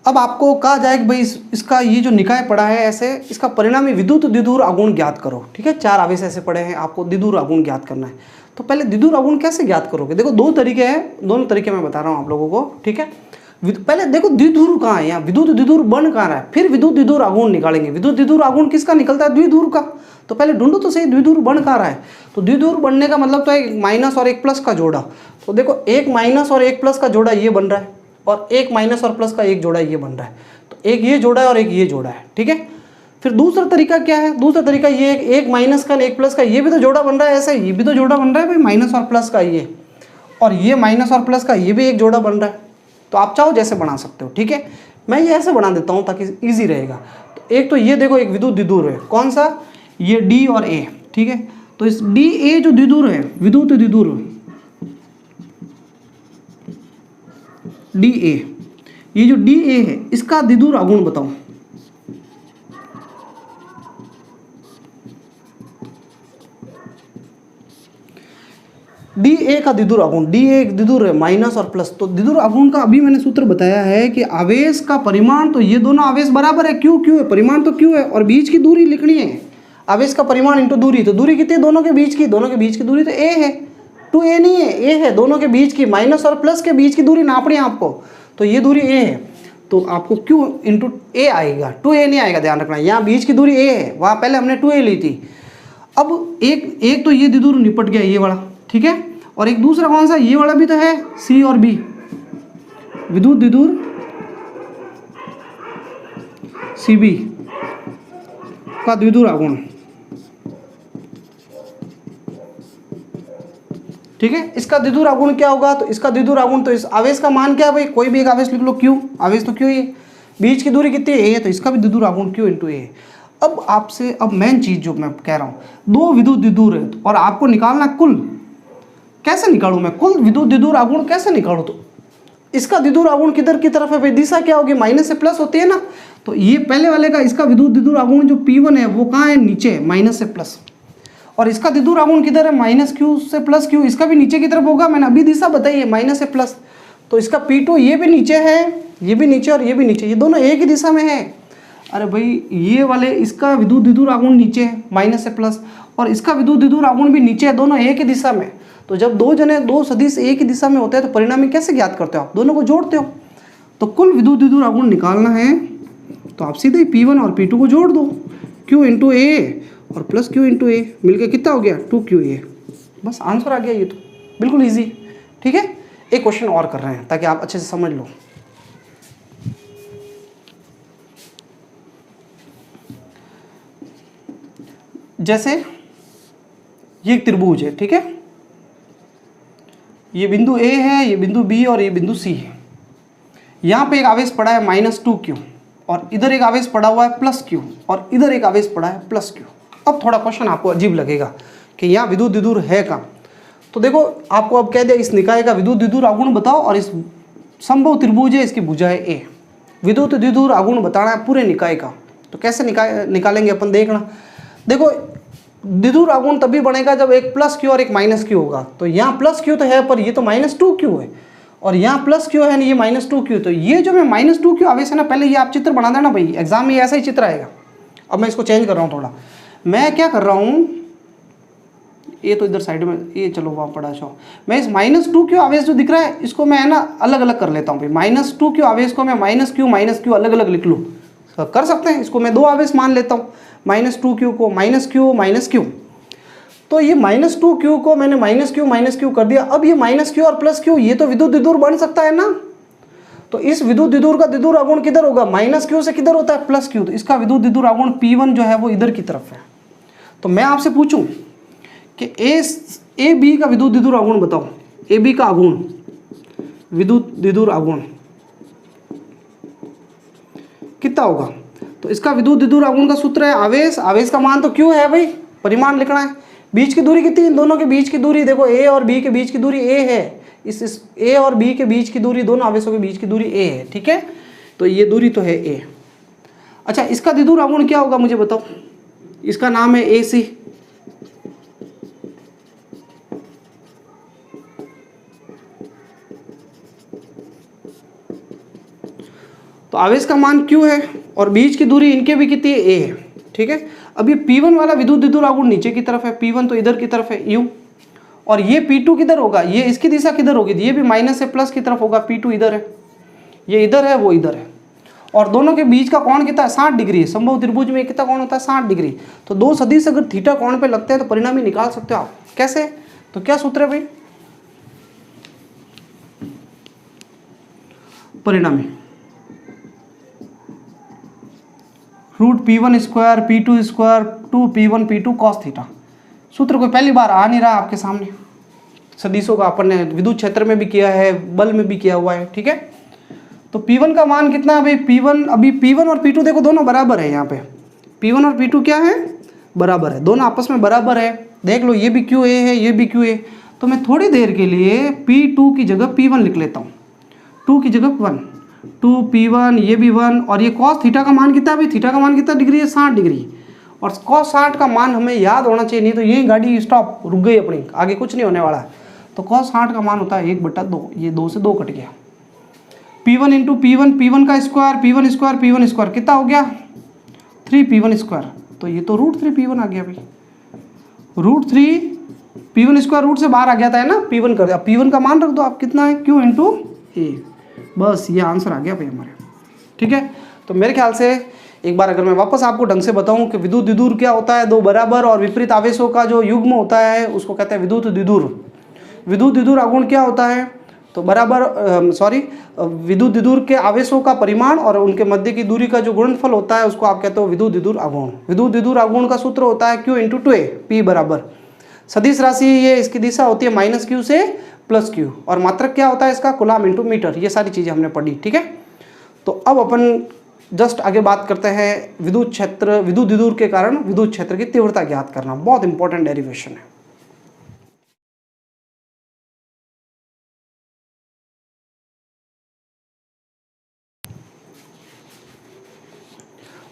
अब आपको कहा जाए कि भाई इसका ये जो निकाय पड़ा है ऐसे, इसका परिणामी विद्युत द्विध्रुव आघूर्ण ज्ञात करो, ठीक है। 4 आवेश ऐसे पड़े हैं, आपको द्विध्रुव आघूर्ण ज्ञात करना है। तो पहले द्विध्रुव आघूर्ण कैसे ज्ञात करोगे? देखो, 2 तरीके हैं, दोनों तरीके मैं बता रहा हूँ आप लोगों को, ठीक है। पहले देखो द्विध्रुव कहाँ है, यहाँ विद्युत द्विध्रुव बन कहाँ रहा है, फिर विद्युत द्विध्रुव आघूर्ण निकालेंगे। विद्युत द्विध्रुव आघूर्ण किसका निकलता है? द्विध्रुव का। तो पहले ढूंढो तो सही द्विध्रुव बन कहाँ रहा है। तो द्विध्रुव बनने का मतलब तो है एक माइनस और एक प्लस का जोड़ा। तो देखो, एक माइनस और एक प्लस का जोड़ा ये बन रहा है, और एक माइनस और प्लस का एक जोड़ा ये बन रहा है। तो एक ये जोड़ा है और एक ये जोड़ा है, ठीक है। फिर दूसरा तरीका क्या है? दूसरा तरीका ये एक माइनस का एक प्लस का, ये भी तो जोड़ा बन रहा है, ऐसे ये भी तो जोड़ा बन रहा है भाई, माइनस और प्लस का ये, और ये माइनस और प्लस का ये भी एक जोड़ा बन रहा है। तो आप चाहो जैसे बना सकते हो, ठीक है। मैं ये ऐसे बना देता हूँ ताकि ईजी रहेगा। तो एक तो ये देखो, एक विद्युत द्विध्रुव है, कौन सा? ये D और A, ठीक है। तो इस DA जो द्विध्रुव है, विद्युत द्विध्रुव DA, ये जो DA है इसका द्विध्रुव आघूर्ण बताओ। DA का द्विध्रुव आघूर्ण, DA एक द्विध्रुव है, माइनस और प्लस। तो द्विध्रुव आघूर्ण का अभी मैंने सूत्र बताया है कि आवेश का परिमाण, तो ये दोनों आवेश बराबर है, Q है, परिमाण तो Q है, और बीच की दूरी लिखनी है। आवेश का परिमाण इंटू दूरी, तो दूरी कितनी है दोनों के बीच की? दोनों के बीच की दूरी तो A है, 2A नहीं है, A है। दोनों के बीच की, माइनस और प्लस के बीच की दूरी नापनी है आपको, तो ये दूरी A है। तो आपको Q इंटू A आएगा, 2A नहीं आएगा, ध्यान रखना। यहाँ बीच की दूरी A है, वहाँ पहले हमने 2A ली थी। अब एक तो ये द्विध्रुव निपट गया, ये वाला, ठीक है। और एक दूसरा कौन सा? ये वाला भी तो है, C और B, विद्युत द्विध्रुव CB का द्विध्रुव आघूर्ण, ठीक है। इसका द्विध्रुव आघूर्ण क्या होगा? तो इसका द्विध्रुव आघूर्ण, तो इस आवेश का मान क्या है भाई? कोई भी एक आवेश लिख लो, Q, आवेश तो Q ही है। बीच की दूरी कितनी है? A, तो इसका भी द्विध्रुव आघूर्ण Q इंटू A। अब आपसे, अब मेन चीज जो मैं कह रहा हूँ, 2 विद्युत द्विध्रुव है और आपको निकालना कुल। कैसे निकालूं मैं कुल विद्युत द्विध्रुव आघूर्ण? कैसे निकालूं? तो इसका द्विध्रुव आघूर्ण किधर की तरफ है भाई? दिशा क्या होगी? माइनस से प्लस होती है ना। तो ये पहले वाले का, इसका विद्युत द्विध्रुव आघूर्ण जो P1 है वो कहाँ है? नीचे, माइनस से प्लस। और इसका द्विध्रुव आघूर्ण किधर है? माइनस Q से प्लस Q, इसका भी नीचे की तरफ होगा। मैंने अभी दिशा बताई है, माइनस से प्लस। तो इसका P2 ये भी नीचे है, ये भी नीचे और ये भी नीचे, ये दोनों एक ही दिशा में है। अरे भाई, ये वाले, इसका विद्युत द्विध्रुव आघूर्ण नीचे है, माइनस से प्लस, और इसका विद्युत द्विध्रुव आघूर्ण भी नीचे है, दोनों एक ही दिशा में। तो जब दो सदिश एक ही दिशा में होते हैं तो परिणामी कैसे ज्ञात करते हो? आप दोनों को जोड़ते हो। तो कुल विद्युत द्विध्रुव आघूर्ण निकालना है तो आप सीधे P1 और P2 को जोड़ दो, Q इंटू A और प्लस Q इंटू A, मिलकर कितना हो गया? 2QA। बस आंसर आ गया, ये तो बिल्कुल ईजी, ठीक है। एक क्वेश्चन और कर रहे हैं ताकि आप अच्छे से समझ लो। जैसे ये एक त्रिभुज है, ठीक है। ये बिंदु A है, ये बिंदु B और ये बिंदु C है। यहाँ पे एक आवेश पड़ा है -2Q, और इधर एक आवेश पड़ा हुआ है +Q, और इधर एक आवेश पड़ा है +Q। अब थोड़ा क्वेश्चन आपको अजीब लगेगा, कि यहाँ विद्युत द्विध्रुव है कहाँ। तो देखो आपको अब कह दिया इस निकाय का विद्युत द्विध्रुव आघूर्ण बताओ और इस समबाहु त्रिभुज है इसकी भुजा है ए, विद्युत द्विध्रुव आघूर्ण बताना है पूरे निकाय का। तो कैसे निकालेंगे अपन देखना। देखो द्विध्रुव आघूर्ण तभी बनेगा जब एक प्लस क्यू और एक माइनस क्यू होगा। तो यहाँ प्लस क्यू तो है पर ये तो -2q है और यहाँ प्लस क्यू है ना, ये -2q। तो ये जो मैं -2q आवेश है ना, पहले ये आप चित्र बना देना भाई, एग्जाम में ऐसा ही चित्र आएगा। अब मैं इसको चेंज कर रहा हूँ थोड़ा, मैं क्या कर रहा हूँ, ये तो इधर साइड में ये चलो वहाँ पड़ा छो, मैं इस -2q आवेश जो दिख रहा है इसको मैं है ना अलग अलग कर लेता हूँ भाई। -2q आवेश को मैं -q अलग अलग लिख लूँ, कर सकते हैं। इसको मैं दो आवेश मान लेता हूँ, -2q को -q। तो ये -2q को मैंने -q कर दिया। अब ये -q और +q ये तो विद्युत द्विध्रुव बन सकता है ना। तो इस विद्युत द्विध्रुव का द्विध्रुव आघूर्ण किधर होगा, -q से किधर होता है +q। तो इसका विद्युत द्विध्रुव आघूर्ण P1 जो है वो इधर की तरफ है। तो मैं आपसे पूछूं कि ए बी का विद्युत द्विध्रुव आघूर्ण बताओ, ए बी का आघूर्ण विद्युत द्विध्रुव आघूर्ण कितना होगा। तो इसका विद्युत द्विध्रुव आघूर्ण का सूत्र है आवेश, आवेश का मान तो q है भाई, परिमाण लिखना है। बीच की दूरी कितनी, इन दोनों के बीच की दूरी देखो a और b के बीच की दूरी a है। इस a और b के बीच की दूरी, दोनों आवेशों के बीच की दूरी a है, ठीक है। तो ये दूरी तो है a। अच्छा इसका द्विध्रुव आघूर्ण क्या होगा मुझे बताओ, इसका नाम है AC। तो आवेश का मान q है और बीच की दूरी इनके भी कितनी है a है, ठीक है। अब ये P1 वाला विद्युत द्विध्रुव आघूर्ण नीचे की तरफ है, P1 तो इधर की तरफ है u, और ये P2 किधर होगा, ये इसकी दिशा किधर होगी, ये भी माइनस से प्लस की तरफ होगा। P2 इधर है, ये इधर है, वो इधर है, और दोनों के बीच का कोण कितना है 60 डिग्री है। समबाहु त्रिभुज में कितना कोण होता है 60 डिग्री। तो दो सदिश अगर थीटा कोण पे लगते हैं तो परिणामी निकाल सकते हो आप। कैसे, तो क्या सूत्र है भाई, परिणामी √P1 square P2 square 2P1 P2 cos theta. सूत्र कोई पहली बार आ नहीं रहा आपके सामने, सदिशों का अपन ने विद्युत क्षेत्र में भी किया है, बल में भी किया हुआ है, ठीक है। तो P1 का मान कितना है भाई, P1 अभी P1 और P2 देखो दोनों बराबर है। यहाँ पे P1 और P2 क्या है, बराबर है, दोनों आपस में बराबर है। देख लो ये भी QA है, ये भी QA। तो मैं थोड़ी देर के लिए P2 की जगह P1 लिख लेता हूँ, 2 की जगह 1, 2P1, ये भी 1, और ये कॉस थीटा का मान कितना है भाई, थीटा का मान कितना डिग्री है 60 डिग्री, और कॉस 60 का मान हमें याद होना चाहिए, नहीं तो यही गाड़ी स्टॉप रुक गई अपनी, आगे कुछ नहीं होने वाला है। तो कॉस 60 का मान होता है 1/2, ये 2 से 2 कट गया। P1 इंटू P1 का स्क्वायर, P1 स्क्वायर कितना हो गया 3P1 स्क्वायर। तो ये तो √3P1 आ गया भाई, √3P1 स्क्वायर रूट से बाहर आ गया था है ना, P1 कर दिया। P1 का मान रख दो आप, कितना है Q इंटू A, बस ये आंसर आ गया भाई हमारे, ठीक है। तो मेरे ख्याल से एक बार अगर मैं वापस आपको ढंग से बताऊं कि विद्युत द्विध्रुव क्या होता है, दो बराबर और विपरीत आवेशों का जो युग्म होता है उसको कहते हैं विद्युत द्विध्रुव। विद्युत द्विध्रुव आघूर्ण क्या होता है, तो बराबर विद्युत द्विध्रुव के आवेशों का परिमाण और उनके मध्य की दूरी का जो गुणनफल होता है उसको आप कहते हो विद्युत द्विध्रुव आघूर्ण। विद्युत द्विध्रुव आघूर्ण का सूत्र होता है Q इंटू 2A, P बराबर सदिश राशि, ये इसकी दिशा होती है -Q से +Q, और मात्रक क्या होता है इसका कूलम इंटू मीटर। ये सारी चीज़ें हमने पढ़ी, ठीक है। तो अब अपन जस्ट आगे बात करते हैं विद्युत क्षेत्र, विद्युत द्विध्रुव के कारण विद्युत क्षेत्र की तीव्रता ज्ञात करना, बहुत इंपॉर्टेंट डेरिवेशन है।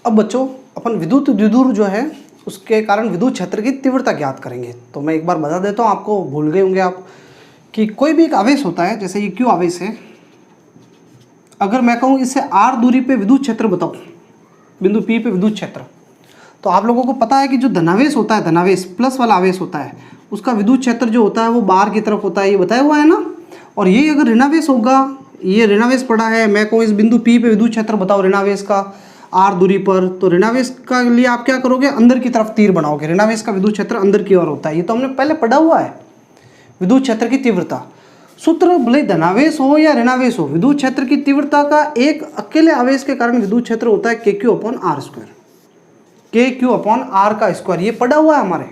अब बच्चों अपन विद्युत द्विध्रुव जो है उसके कारण विद्युत क्षेत्र की तीव्रता ज्ञात करेंगे। तो मैं एक बार बता देता हूँ, आपको भूल गए होंगे आप, कि कोई भी एक आवेश होता है, जैसे ये Q आवेश है, अगर मैं कहूँ इससे r दूरी पे विद्युत क्षेत्र बताओ, बिंदु P पे विद्युत क्षेत्र, तो आप लोगों को पता है कि जो धनावेश होता है, धनावेश प्लस वाला आवेश होता है, उसका विद्युत क्षेत्र जो होता है वो बाहर की तरफ होता है, ये बताया हुआ है ना। और ये अगर ऋणावेश होगा, ये ऋणावेश पड़ा है, मैं कहूँ इस बिंदु P पे विद्युत क्षेत्र बताओ ऋणावेश का r दूरी पर, तो ऋणावेश का लिए आप क्या करोगे, अंदर की तरफ तीर बनाओगे। ऋणावेश का विद्युत क्षेत्र अंदर की ओर होता है, ये तो हमने पहले पढ़ा हुआ है। विद्युत क्षेत्र की तीव्रता सूत्र भले धनावेश हो या ऋणावेश हो, विद्युत क्षेत्र की तीव्रता का एक अकेले आवेश के कारण विद्युत क्षेत्र होता है KQ/r², KQ/r का स्क्वायर, ये पढ़ा हुआ है हमारे।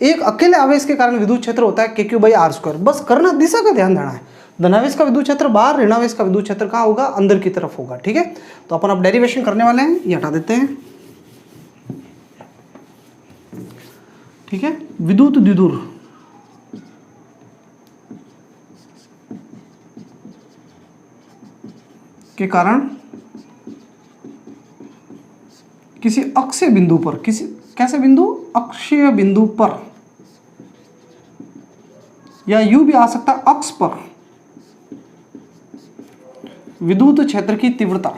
एक अकेले आवेश के कारण विद्युत क्षेत्र होता है KQ/r²। बस करना दिशा का ध्यान देना है, धनावेश का विद्युत क्षेत्र बाहर, ऋणावेश का विद्युत क्षेत्र कहाँ होगा, अंदर की तरफ होगा, ठीक है। तो अपन अब डेरिवेशन करने वाले हैं, ये हटा देते हैं। ठीक है, विद्युत द्विध्रुव के कारण किसी अक्षीय बिंदु पर, किसी कैसे बिंदु, अक्षीय बिंदु पर, या यूं भी आ सकता है अक्ष पर, विद्युत क्षेत्र की तीव्रता,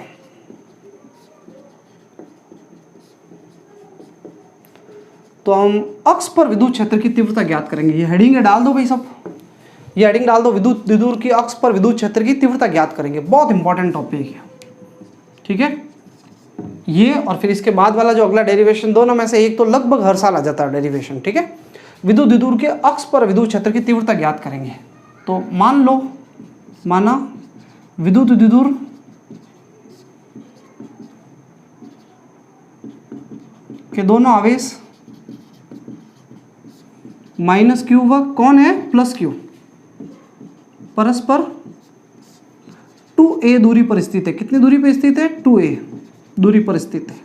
तो हम अक्ष पर विद्युत क्षेत्र की तीव्रता ज्ञात करेंगे। ये हेडिंग डाल दो भाई सब, ये हेडिंग डाल दो, विद्युत द्विध्रुव की अक्ष पर विद्युत क्षेत्र की तीव्रता ज्ञात करेंगे। बहुत इंपॉर्टेंट टॉपिक है, ठीक है। ये और फिर इसके बाद वाला जो अगला डेरिवेशन, दोनों में से एक तो लगभग हर साल आ जाता है डेरिवेशन, ठीक है। विद्युत द्विध्रुव के अक्ष पर विद्युत क्षेत्र की तीव्रता ज्ञात करेंगे। तो मान लो, माना विद्युत द्विध्रुव के दोनों आवेश माइनस क्यू व कौन है प्लस क्यू परस्पर 2a दूरी पर स्थित है। कितनी दूरी पर स्थित है? 2a दूरी पर स्थित है,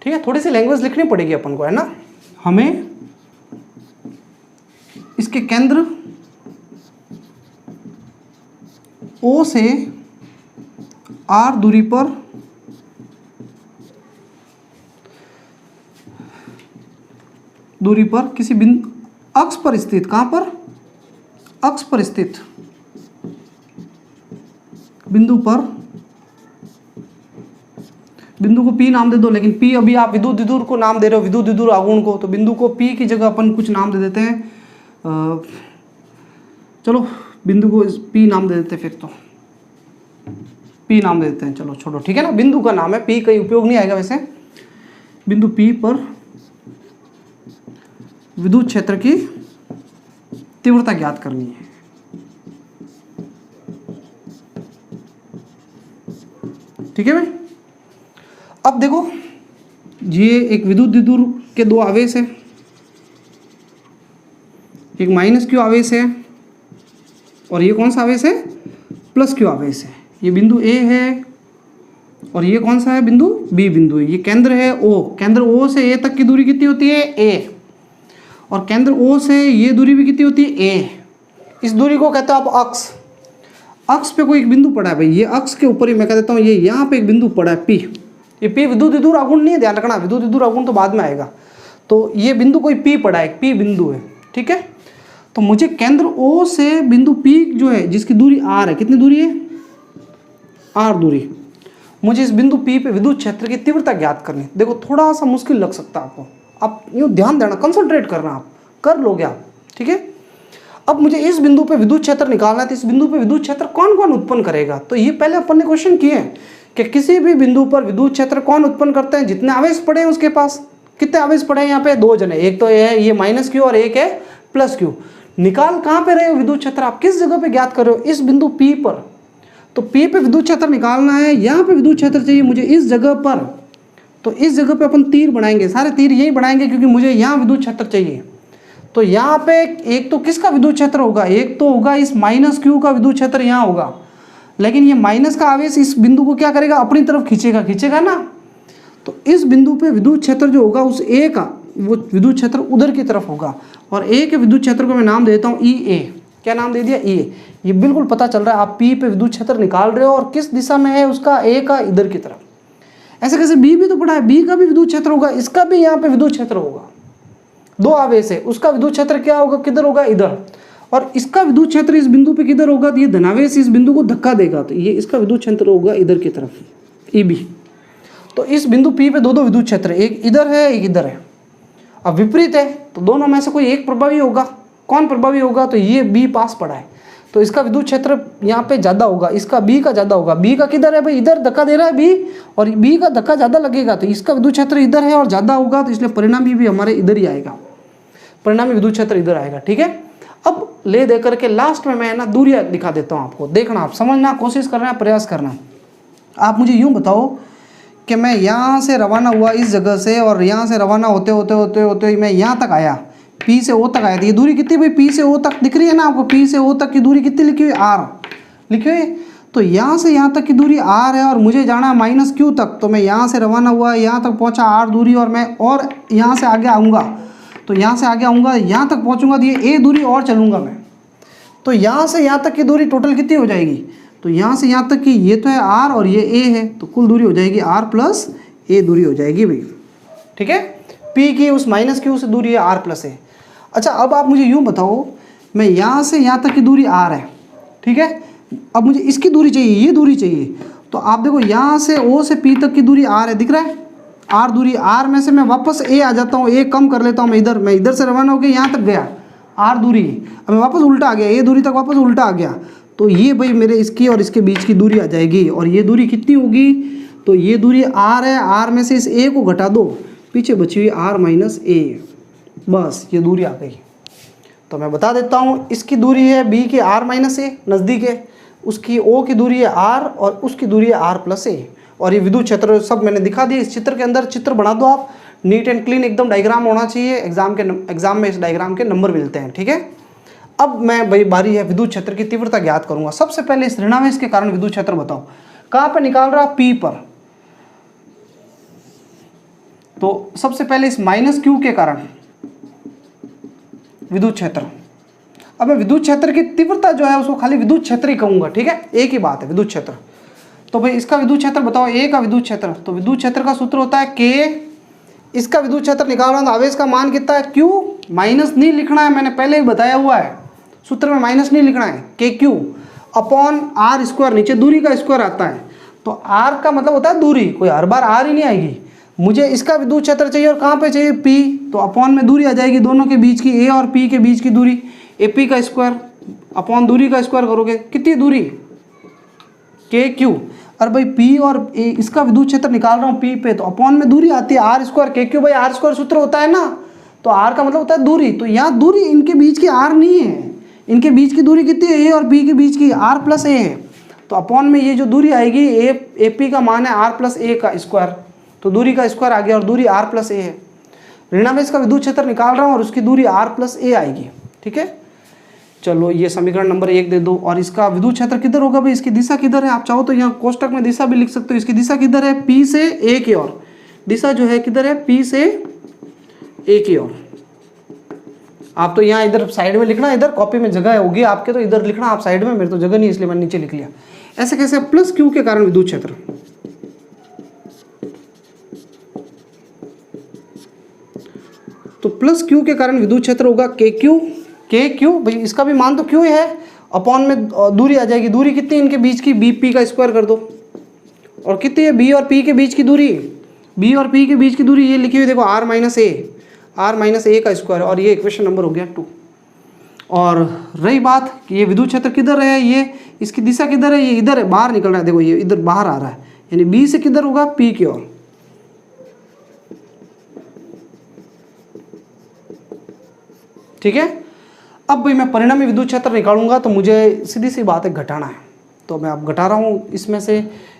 ठीक है। थोड़ी सी लैंग्वेज लिखनी पड़ेगी अपन को, है ना। हमें इसके केंद्र O से R दूरी पर किसी बिंदु अक्ष पर स्थित, कहां पर? अक्ष पर स्थित बिंदु पर, बिंदु को P नाम दे दो, लेकिन P अभी आप विद्युत द्विध्रुव को नाम दे रहे हो, विद्युत द्विध्रुव आघूर्ण को, तो बिंदु को P की जगह अपन कुछ नाम दे देते हैं। चलो बिंदु को P नाम दे देते हैं, फिर तो P नाम दे देते हैं, चलो छोड़ो, ठीक है ना। बिंदु का नाम है, P कहीं उपयोग नहीं आएगा वैसे। बिंदु P पर विद्युत क्षेत्र की तीव्रता ज्ञात करनी है। ठीक है भाई। अब देखो, ये एक विद्युत द्विध्रुव के दो आवेश है, एक माइनस क्यू आवेश है और ये कौन सा आवेश है? प्लस क्यू आवेश है। ये बिंदु A है और ये कौन सा है? बिंदु B बिंदु है। ये केंद्र है O, केंद्र O से A तक की दूरी कितनी होती है? A, और केंद्र O से ये दूरी भी कितनी होती है? A। इस दूरी को कहते हो आप अक्ष। अक्ष पे कोई एक बिंदु पड़ा है भाई, ये अक्ष के ऊपर ही मैं कह देता हूँ, ये यहाँ पे एक बिंदु पड़ा है P। ये P विद्युत द्विध्रुव आघूर्ण नहीं है, ध्यान रखना, विद्युत द्विध्रुव आघूर्ण तो बाद में आएगा। तो ये बिंदु कोई P पड़ा है, P बिंदु है, ठीक है। तो मुझे केंद्र O से बिंदु P जो है, जिसकी दूरी R है, कितनी दूरी है? R दूरी। मुझे इस बिंदु P पे विद्युत क्षेत्र की तीव्रता ज्ञात करनी। देखो थोड़ा सा मुश्किल लग सकता है आपको, आप यूँ ध्यान देना, कंसंट्रेट करना, आप कर लोगे आप, ठीक है। अब मुझे इस बिंदु पे विद्युत क्षेत्र निकालना है, तो इस बिंदु पे विद्युत क्षेत्र कौन कौन उत्पन्न करेगा? तो ये पहले अपन ने क्वेश्चन किए हैं कि किसी भी बिंदु पर विद्युत क्षेत्र कौन उत्पन्न करते हैं? जितने आवेश पड़े हैं उसके पास। कितने आवेश पड़े हैं यहाँ पे? 2 जने, एक तो ये है, ये माइनस क्यू, और एक है प्लस क्यू। निकाल कहाँ पे रहे हो विद्युत क्षेत्र? आप किस जगह पे ज्ञात कर रहे हो? इस बिंदु P पर। तो P पे विद्युत क्षेत्र निकालना है, यहाँ पे विद्युत क्षेत्र चाहिए मुझे इस जगह पर। तो इस जगह पे अपन तीर बनाएंगे, सारे तीर यही बनाएंगे क्योंकि मुझे यहाँ विद्युत क्षेत्र चाहिए। तो यहाँ पे एक तो किसका विद्युत क्षेत्र होगा? एक तो होगा इस माइनस क्यू का विद्युत क्षेत्र यहाँ होगा, लेकिन ये माइनस का आवेश इस बिंदु को क्या करेगा? अपनी तरफ खींचेगा ना। तो इस बिंदु पे विद्युत क्षेत्र जो होगा उस A का, वो विद्युत क्षेत्र उधर की तरफ होगा, और A के विद्युत क्षेत्र को मैं नाम देता हूँ EA। क्या नाम दे दिया? EA। ये बिल्कुल पता चल रहा है आप P पे विद्युत क्षेत्र निकाल रहे हो और किस दिशा में है उसका? A का इधर की तरफ। ऐसे कैसे? B भी तो पड़ा है, B का भी विद्युत क्षेत्र होगा, इसका भी यहाँ पे विद्युत क्षेत्र होगा। 2 आवेश है, उसका विद्युत क्षेत्र क्या होगा? किधर होगा? इधर। और इसका विद्युत क्षेत्र इस बिंदु पे किधर होगा? तो ये धनावेश इस बिंदु को धक्का देगा, तो ये इसका विद्युत क्षेत्र होगा इधर की तरफ, EB। तो इस बिंदु P पे 2 विद्युत क्षेत्र, एक इधर है एक इधर है। अब विपरीत है तो दोनों में से कोई एक प्रभावी होगा। कौन प्रभावी होगा? तो ये B पास पड़ा है, तो इसका विद्युत क्षेत्र यहाँ पे ज़्यादा होगा, इसका B का ज़्यादा होगा। B का किधर है भाई? इधर धक्का दे रहा है B, और B का धक्का ज़्यादा लगेगा, तो इसका विद्युत क्षेत्र इधर है और ज़्यादा होगा, तो इसलिए परिणामी भी हमारे इधर ही आएगा, परिणामी विद्युत क्षेत्र इधर आएगा, ठीक है। अब ले दे करके लास्ट में मैं ना दूरियाँ दिखा देता हूँ आपको, देखना, आप समझना, कोशिश करना, प्रयास करना। आप मुझे यूँ बताओ कि मैं यहाँ से रवाना हुआ इस जगह से, और यहाँ से रवाना होते होते होते होते मैं यहाँ तक आया, P से O तक आया, तो ये दूरी कितनी भाई? P से O तक दिख रही है ना आपको? P से O तक की दूरी कितनी लिखी हुई? R लिखी हुई। तो यहाँ से यहाँ तक की दूरी r है और मुझे जाना है माइनस क्यू तक, तो मैं यहाँ से रवाना हुआ, यहाँ तक पहुँचा r दूरी, और मैं और यहाँ से आगे आऊँगा, तो यहाँ से आगे आऊँगा, यहाँ तक पहुँचूँगा तो ये a दूरी और चलूँगा मैं, तो यहाँ से यहाँ तक की दूरी टोटल कितनी हो जाएगी, तो यहाँ से यहाँ तक की ये तो है r और ये a है, तो कुल दूरी हो जाएगी r प्लस a दूरी हो जाएगी भाई। ठीक है, p की उस माइनस क्यू से दूरी है r प्लस a। अच्छा, अब आप मुझे यूँ बताओ, मैं यहाँ से यहाँ तक की दूरी r है, ठीक है, अब मुझे इसकी दूरी चाहिए, ये दूरी चाहिए, तो आप देखो यहाँ से o से p तक की दूरी r है, दिख रहा है r दूरी, r में से मैं वापस a आ जाता हूँ, a कम कर लेता हूँ, मैं इधर से रवाना होकर यहाँ तक गया, r दूरी, अब मैं वापस उल्टा आ गया, ये दूरी तक वापस उल्टा आ गया, तो ये भाई मेरे इसकी और इसके बीच की दूरी आ जाएगी, और ये दूरी कितनी होगी, तो ये दूरी r है, r में से इस a को घटा दो, पीछे बची हुई r माइनस a, बस ये दूरी आ गई। तो मैं बता देता हूँ, इसकी दूरी है b की r माइनस a नज़दीक है, उसकी o की दूरी है r और उसकी दूरी है r प्लस a, और ये विद्युत क्षेत्र सब मैंने दिखा दिया। इस चित्र के अंदर चित्र बना दो आप, नीट एंड क्लीन एकदम डायग्राम होना चाहिए, एग्जाम में इस डायग्राम के नंबर मिलते हैं। ठीक है, अब मैं भाई बारी है विद्युत क्षेत्र की तीव्रता ज्ञात करूंगा। सबसे पहले इस ऋणावेश के कारण विद्युत क्षेत्र बताओ, कहाँ पे निकाल रहा, P पर। तो सबसे पहले इस माइनस क्यू के कारण विद्युत क्षेत्र, अब मैं विद्युत क्षेत्र की तीव्रता जो है उसको खाली विद्युत क्षेत्र ही कहूंगा। ठीक है, एक ही बात है विद्युत क्षेत्र। तो भाई इसका विद्युत क्षेत्र बताओ, A का विद्युत क्षेत्र, तो विद्युत क्षेत्र का सूत्र होता है K, इसका विद्युत क्षेत्र निकाल रहा हूं, आवेश का मान कितना है Q, माइनस नहीं लिखना है, मैंने पहले ही बताया हुआ है, सूत्र में माइनस नहीं लिखना है, KQ अपॉन R स्क्वायर, नीचे दूरी का स्क्वायर आता है, तो R का मतलब होता है दूरी, कोई हर बार R ही नहीं आएगी। मुझे इसका विद्युत क्षेत्र चाहिए और कहाँ पे चाहिए, P, तो अपॉन में दूरी आ जाएगी दोनों के बीच की, A और P के बीच की दूरी, AP का स्क्वायर अपॉन दूरी का स्क्वायर करोगे, कितनी दूरी, KQ, और भाई P और A, इसका विद्युत क्षेत्र निकाल रहा हूँ P पे, तो अपॉन में दूरी आती है R स्क्वायर, KQ भाई R स्क्वायर सूत्र होता है ना, तो R का मतलब होता है दूरी, तो यहाँ दूरी इनके बीच की R नहीं है, इनके बीच की दूरी कितनी है, A और P के बीच की R प्लस A है, तो अपॉन में ये जो दूरी आएगी AP का मान है R प्लस A का स्क्वायर, तो दूरी का स्क्वायर आ गया और दूरी R प्लस A है। ऋणावेश का विद्युत क्षेत्र निकाल रहा हूँ और उसकी दूरी R प्लस A आएगी। ठीक है, चलो ये समीकरण नंबर 1 दे दो, और इसका विद्युत क्षेत्र किधर होगा भाई, इसकी दिशा किधर है, आप चाहो तो यहाँ कोष्टक में दिशा भी लिख सकते हो, इसकी दिशा किधर है, P से A की ओर, दिशा जो है किधर है, P से A की ओर। आप तो यहाँ इधर साइड में लिखना, इधर कॉपी में जगह होगी आपके, तो इधर लिखना आप साइड में, मेरे तो जगह नहीं इसलिए मैंने नीचे लिख लिया। ऐसे कैसे, प्लस क्यू के कारण विद्युत क्षेत्र, तो प्लस क्यू के कारण विद्युत क्षेत्र होगा KQ भाई, इसका भी मान तो क्यू है, अपॉन में दूरी आ जाएगी, दूरी कितनी इनके बीच की, BP का स्क्वायर कर दो, और कितनी है B और P के बीच की दूरी, B और P के बीच की दूरी ये लिखी हुई देखो R माइनस A का स्क्वायर, और ये इक्वेशन नंबर हो गया 2। और रही बात कि ये विद्युत क्षेत्र किधर है, ये इसकी दिशा किधर है, ये इधर है, बाहर निकल रहा है, देखो ये इधर बाहर आ रहा है, यानी B से किधर होगा, P की ओर। ठीक है, अब भाई मैं परिणामी विद्युत क्षेत्र निकालूंगा, तो मुझे सीधी सी बात है घटाना है, तो मैं अब घटा रहा हूँ, इसमें से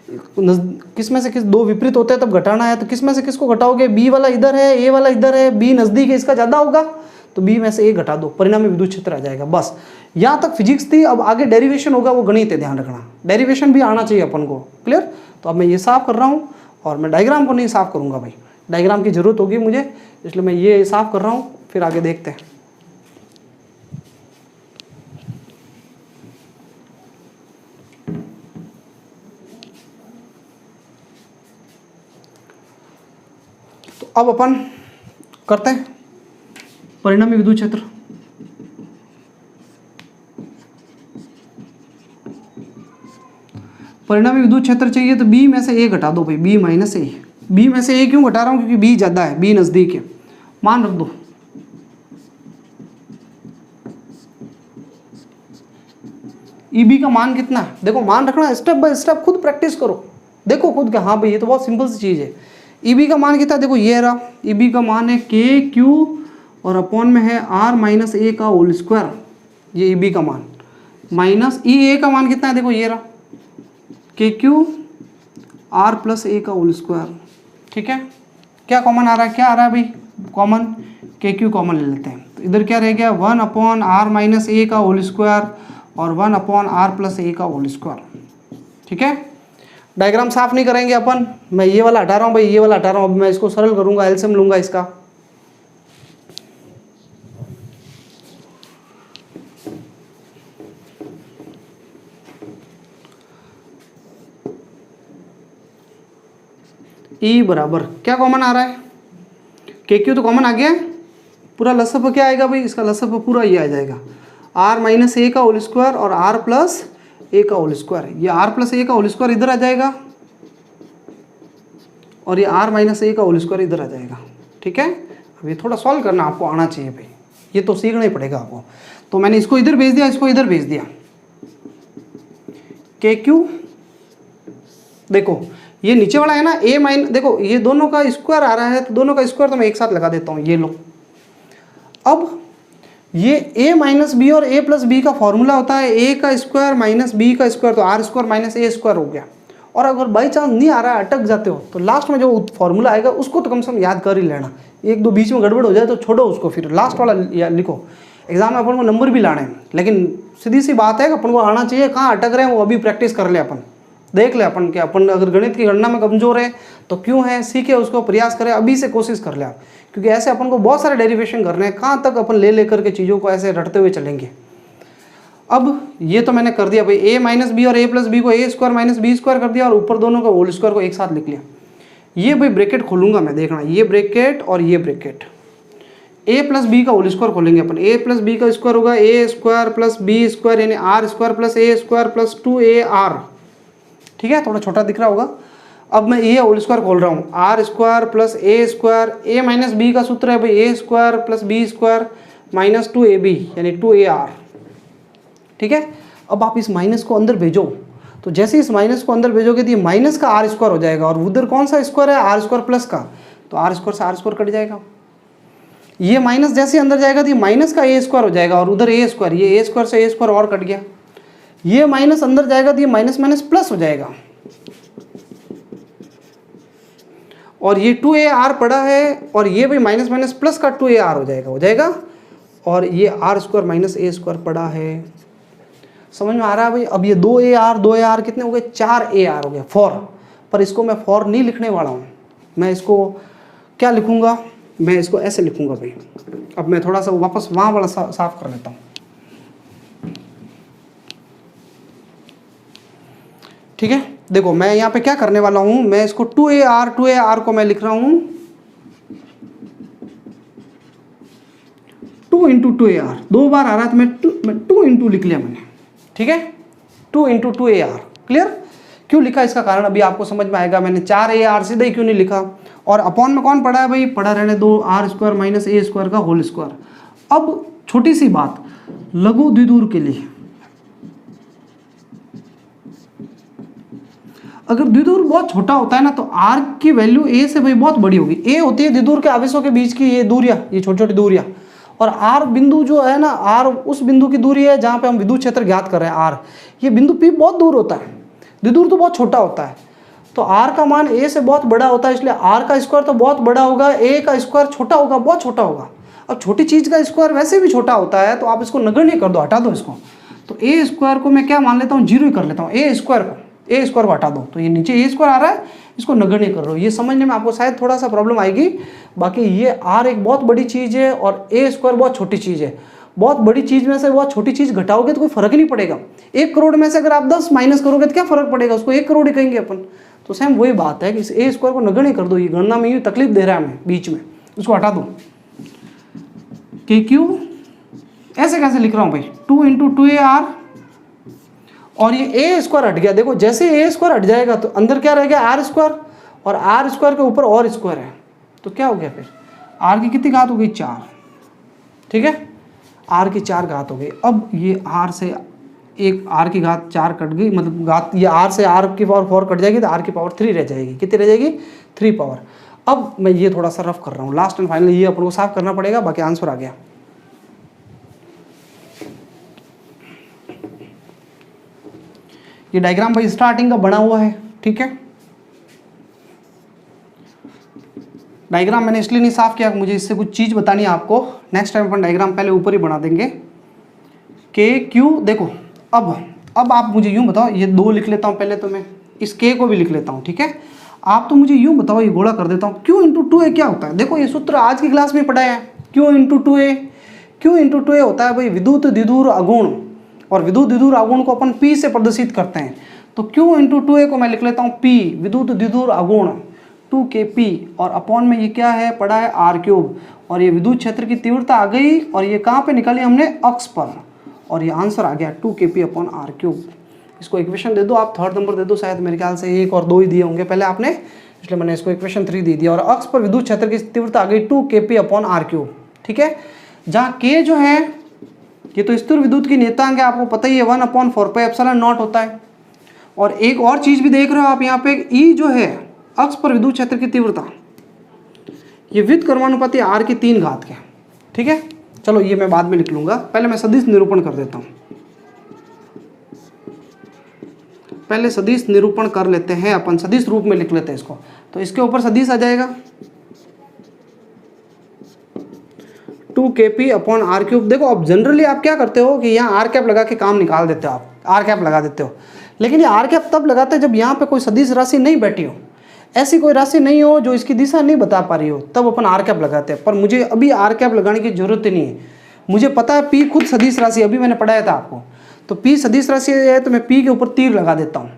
किस में से किस, दो विपरीत होते हैं तब घटाना है, तो किस में से किसको घटाओगे, B वाला इधर है, A वाला इधर है, B नज़दीक है, इसका ज़्यादा होगा, तो B में से A घटा दो, परिणामी विद्युत क्षेत्र आ जाएगा। बस यहाँ तक फिजिक्स थी, अब आगे डेरिवेशन होगा, वो गणित है, ध्यान रखना, डेरिवेशन भी आना चाहिए अपन को, क्लियर। तो अब मैं ये साफ़ कर रहा हूँ, और मैं डायग्राम को नहीं साफ़ करूँगा भाई, डायग्राम की ज़रूरत होगी मुझे, इसलिए मैं ये साफ़ कर रहा हूँ, फिर आगे देखते हैं। अब अपन करते हैं परिणामी विद्युत क्षेत्र। परिणामी विद्युत क्षेत्र चाहिए तो B में से A घटा दो भाई, B माइनस A। B में से A क्यों घटा रहा हूँ, क्योंकि B ज़्यादा है, B नज़दीक है, मान रख दो। EB का मान कितना है, देखो मान रखना, स्टेप बाय स्टेप खुद प्रैक्टिस करो, देखो खुद का, हाँ भाई ये तो बहुत सिंपल सी चीज़ है। EB का मान कितना है, देखो ये रहा, EB का मान है KQ और अपॉन में है R माइनस A का होल स्क्वायर, ये EB का मान, माइनस EA का मान कितना है, देखो ये रहा KQ R प्लस A का होल स्क्वायर। ठीक है, क्या कॉमन आ रहा है, क्या आ रहा है भाई, कॉमन KQ कॉमन ले लेते हैं, तो इधर क्या रह गया, 1 अपॉन R माइनस A का होल स्क्वायर और 1 अपॉन R प्लस A का होल स्क्वायर। ठीक है, डायग्राम साफ नहीं करेंगे अपन, मैं ये वाला हटा रहा हूँ भाई, ये वाला हटा रहा हूँ। अब मैं इसको सरल करूँगा, एलसीएम लूँगा इसका। ई बराबर क्या कॉमन आ रहा है, के क्यू तो कॉमन आ गया है, पूरा लसअप क्या आएगा भाई, इसका लसअप पूरा ये आ जाएगा आर माइनस ए का होल स्क्वायर और आर प्लस ए का होल स्क्वायर। ये आर प्लस ए का होल स्क्वायर इधर आ जाएगा और ये आर माइनस ए का होल स्क्वायर इधर आ जाएगा। ठीक है, अब ये थोड़ा सॉल्व करना आपको आना चाहिए भाई, ये तो सीखना ही पड़ेगा आपको। तो मैंने इसको इधर भेज दिया, इसको इधर भेज दिया, के क्यू देखो ये नीचे वाला है ना ए माइन, देखो ये दोनों का स्क्वायर आ रहा है, तो दोनों का स्क्वायर तो मैं एक साथ लगा देता हूँ, ये लो। अब ये a माइनस बी और a प्लस बी का फॉर्मूला होता है a का स्क्वायर माइनस बी का स्क्वायर, तो R square minus A square हो गया। और अगर बाई चांस नहीं आ रहा है, अटक जाते हो, तो लास्ट में जो फॉर्मूला आएगा उसको तो कम से कम याद कर ही लेना। एक दो बीच में गड़बड़ हो जाए तो छोड़ो उसको, फिर लास्ट वाला लिखो। एग्जाम में अपन को नंबर भी लाने हैं, लेकिन सीधी सी बात है कि अपन को आना चाहिए, कहाँ अटक रहे हैं वो अभी प्रैक्टिस कर ले, अपन देख ले अपन कि अपन अगर गणित की गणना में कमजोर है तो क्यों है, सीखे उसको, प्रयास करें, अभी से कोशिश कर ले आप, क्योंकि ऐसे अपन को बहुत सारे डेरिवेशन करने हैं, कहाँ तक अपन ले लेकर के चीज़ों को ऐसे रटते हुए चलेंगे। अब ये तो मैंने कर दिया भाई, ए माइनस बी और ए प्लस बी को ए स्क्वायर माइनस बी स्क्वायर कर दिया और ऊपर दोनों का होल स्क्वायर को एक साथ लिख लिया। ये भाई ब्रैकेट खोलूंगा मैं, देखना ये ब्रैकेट और ये ब्रैकेट, ए प्लस बी का होल स्क्वायर खोलेंगे अपन, ए प्लस बी का स्क्वायर होगा A square plus B square यानी R square plus A square plus 2ar। ठीक है, थोड़ा छोटा दिख रहा होगा। अब मैं ये होल स्क्वायर खोल रहा हूँ, R square plus A square, A minus B का सूत्र है भाई A square plus B square minus 2ab यानी 2ar। ठीक है, अब आप इस माइनस को अंदर भेजो, तो जैसे इस माइनस को अंदर भेजोगे तो ये माइनस का आर स्क्वायर हो जाएगा, और उधर कौन सा स्क्वायर है, आर स्क्वायर प्लस का, तो आर स्क्वायर से आर स्क्वायर कट जाएगा। ये माइनस जैसे अंदर जाएगा तो ये माइनस का ए स्क्वायर हो जाएगा, और उधर ए स्क्वायर, ये ए स्क्वायर से ए स्क्वायर और कट गया। ये माइनस अंदर जाएगा तो ये माइनस माइनस प्लस हो जाएगा, और ये 2ar पड़ा है, और ये भी माइनस माइनस प्लस का 2ar हो जाएगा, और ये R square minus A square पड़ा है। समझ में आ रहा है भाई। अब ये 2ar कितने हो गए, 4ar हो गया, 4। पर इसको मैं 4 नहीं लिखने वाला हूँ, मैं इसको क्या लिखूँगा, मैं इसको ऐसे लिखूँगा भाई। अब मैं थोड़ा सा वापस वहाँ वाला साफ कर लेता हूँ। ठीक है, देखो मैं यहाँ पे क्या करने वाला हूँ, मैं इसको 2ar को मैं लिख रहा हूँ 2 इंटू 2ar, 2 बार आ रहा है तो मैं 2 इंटू लिख लिया मैंने। ठीक है, 2 इंटू 2ar। क्लियर, क्यों लिखा इसका कारण अभी आपको समझ में आएगा। मैंने 4ar सीधे ही क्यों नहीं लिखा, और अपॉन में कौन पड़ा है भाई, पड़ा रहने दो R square minus A square का होल स्क्वायर। अब छोटी सी बात, लघु द्विदूर के लिए अगर द्विदूर बहुत छोटा होता है ना, तो r की वैल्यू a से भाई बहुत बड़ी होगी। a होती है द्विदूर के आवेशों के बीच की ये दूरियां, ये छोटी छोटी दूरियां, और r बिंदु जो है ना, r उस बिंदु की दूरी है जहाँ पे हम विद्युत क्षेत्र ज्ञात कर रहे हैं r। ये बिंदु p बहुत दूर होता है, द्विदूर तो बहुत छोटा होता है, तो r का मान a से बहुत बड़ा होता है, इसलिए r का स्क्वायर तो बहुत बड़ा होगा, a का स्क्वायर छोटा होगा, बहुत छोटा होगा। अब छोटी चीज़ का स्क्वायर वैसे भी छोटा होता है, तो आप इसको नगण्य कर दो, हटा दो इसको। तो a स्क्वायर को मैं क्या मान लेता हूँ, 0 ही कर लेता हूँ। a स्क्वायर को हटा दो, तो ये नीचे a स्क्वायर आ रहा है, इसको नगण्य कर लो। ये समझने में आपको शायद थोड़ा सा प्रॉब्लम आएगी, बाकी ये r एक बहुत बड़ी चीज़ है और a स्क्वायर बहुत छोटी चीज़ है। बहुत बड़ी चीज़ में से बहुत छोटी चीज़ घटाओगे तो कोई फर्क नहीं पड़ेगा। 1 करोड़ में से अगर आप 10 माइनस करोगे तो क्या फर्क पड़ेगा, उसको 1 करोड़ ही कहेंगे अपन। तो सेम वही बात है कि इस a स्क्वायर को नगण्य कर दो, ये गणना में ये तकलीफ दे रहा है हमें बीच में, उसको हटा दो। के क्यू ऐसे कैसे लिख रहा हूँ भाई, 2 इंटू 2ar, और ये a स्क्वायर हट गया। देखो जैसे a स्क्वायर हट जाएगा तो अंदर क्या रह गया, आर स्क्वायर, और आर स्क्वायर के ऊपर और स्क्वायर है, तो क्या हो गया फिर, r की कितनी घात हो गई, 4। ठीक है, r की 4 घात हो गई। अब ये r से एक r की घात 4 कट गई, मतलब घात ये r से r की पावर 4 कट जाएगी, तो r की पावर 3 रह जाएगी। कितनी रह जाएगी, 3 पावर। अब मैं ये थोड़ा सा रफ कर रहा हूँ, लास्ट एंड फाइनल ये अपन को साफ करना पड़ेगा, बाकी आंसर आ गया। ये डायग्राम भाई स्टार्टिंग का बना हुआ है। ठीक है, डायग्राम मैंने इसलिए नहीं साफ किया, मुझे इससे कुछ चीज़ बतानी है आपको। नेक्स्ट टाइम अपन डायग्राम पहले ऊपर ही बना देंगे। के क्यू देखो, अब अब आप मुझे यूँ बताओ, ये 2 लिख लेता हूँ पहले, तो मैं इस k को भी लिख लेता हूँ, ठीक है। आप तो मुझे यूँ बताओ, ये गोला कर देता हूँ, Q इंटू 2A क्या होता है। देखो ये सूत्र आज की क्लास में पढ़ाया है, Q into 2A। Q into 2A होता है भाई विद्युत द्विध्रुव आघूर्ण, और विद्युत द्विध्रुव आघूर्ण को अपन P से प्रदर्शित करते हैं। तो Q इंटू 2A को मैं लिख लेता हूँ P, विद्युत द्विध्रुव आघूर्ण 2Kp, और अपॉन में ये क्या है पढ़ा है r3, और ये विद्युत क्षेत्र की तीव्रता आ गई, और ये कहाँ पे निकाली हमने, अक्ष पर, और ये आंसर आ गया 2Kp अपॉन r3। इसको इक्वेशन दे दो आप, 3rd नंबर दे दो, शायद मेरे ख्याल से 1 और 2 ही दिए होंगे पहले आपने, इसलिए मैंने इसको इक्वेशन 3 दे दिया। और अक्ष पर विद्युत क्षेत्र की तीव्रता आ गई 2Kp अपॉन r3, ठीक है। जहाँ K जो है ये तो स्थिर विद्युत की नियतांक है, आपको पता ही है 1/4πε0 होता है। और एक और चीज़ भी देख रहे हो आप यहाँ पे, E जो है अक्ष पर विद्युत क्षेत्र की तीव्रता, ये व्युत्क्रमानुपाती r की 3 घात के, ठीक है। चलो ये मैं बाद में लिख लूँगा, पहले मैं सदिश निरूपण कर देता हूँ। पहले सदिश निरूपण कर लेते हैं अपन, सदिश रूप में लिख लेते हैं इसको। तो इसके ऊपर सदिश आ जाएगा 2Kp अपॉन r3। देखो अब जनरली आप क्या करते हो कि यहाँ r कैप लगा के काम निकाल देते हो, आप r कैप लगा देते हो, लेकिन ये r कैप तब लगाते हैं जब यहाँ पे कोई सदिश राशि नहीं बैठी हो, ऐसी कोई राशि नहीं हो जो इसकी दिशा नहीं बता पा रही हो, तब अपन r कैप लगाते हैं। पर मुझे अभी r कैप लगाने की जरूरत ही नहीं है, मुझे पता है P खुद सदिश राशि, अभी मैंने पढ़ाया था आपको। तो P सदिश राशि है तो मैं P के ऊपर तीर लगा देता हूँ,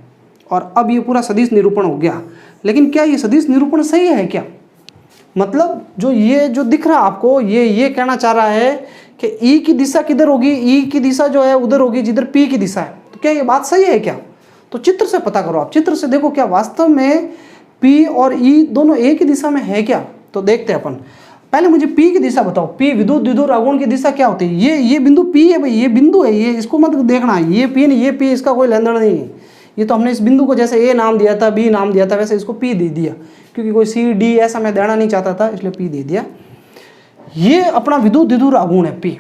और अब ये पूरा सदिश निरूपण हो गया। लेकिन क्या ये सदिश निरूपण सही है क्या, मतलब जो ये जो दिख रहा आपको, ये कहना चाह रहा है कि E की दिशा किधर होगी, E की दिशा जो है उधर होगी जिधर P की दिशा है। तो क्या ये बात सही है क्या, तो चित्र से पता करो आप, चित्र से देखो क्या वास्तव में P और E दोनों एक ही दिशा में है क्या। तो देखते हैं अपन, पहले मुझे P की दिशा बताओ, P विद्युत द्विध्रुव आघूर्ण की दिशा क्या होती है। ये बिंदु P है भाई, ये बिंदु है, ये इसको मत देखना है, ये P नहीं, ये P, इसका कोई लेन देन नहीं है। ये तो हमने इस बिंदु को जैसे A नाम दिया था, B नाम दिया था, वैसे इसको P दे दिया, क्योंकि कोई C D ऐसा मैं देना नहीं चाहता था, इसलिए P दे दिया। ये अपना विद्युत द्विध्रुव आघूर्ण है P।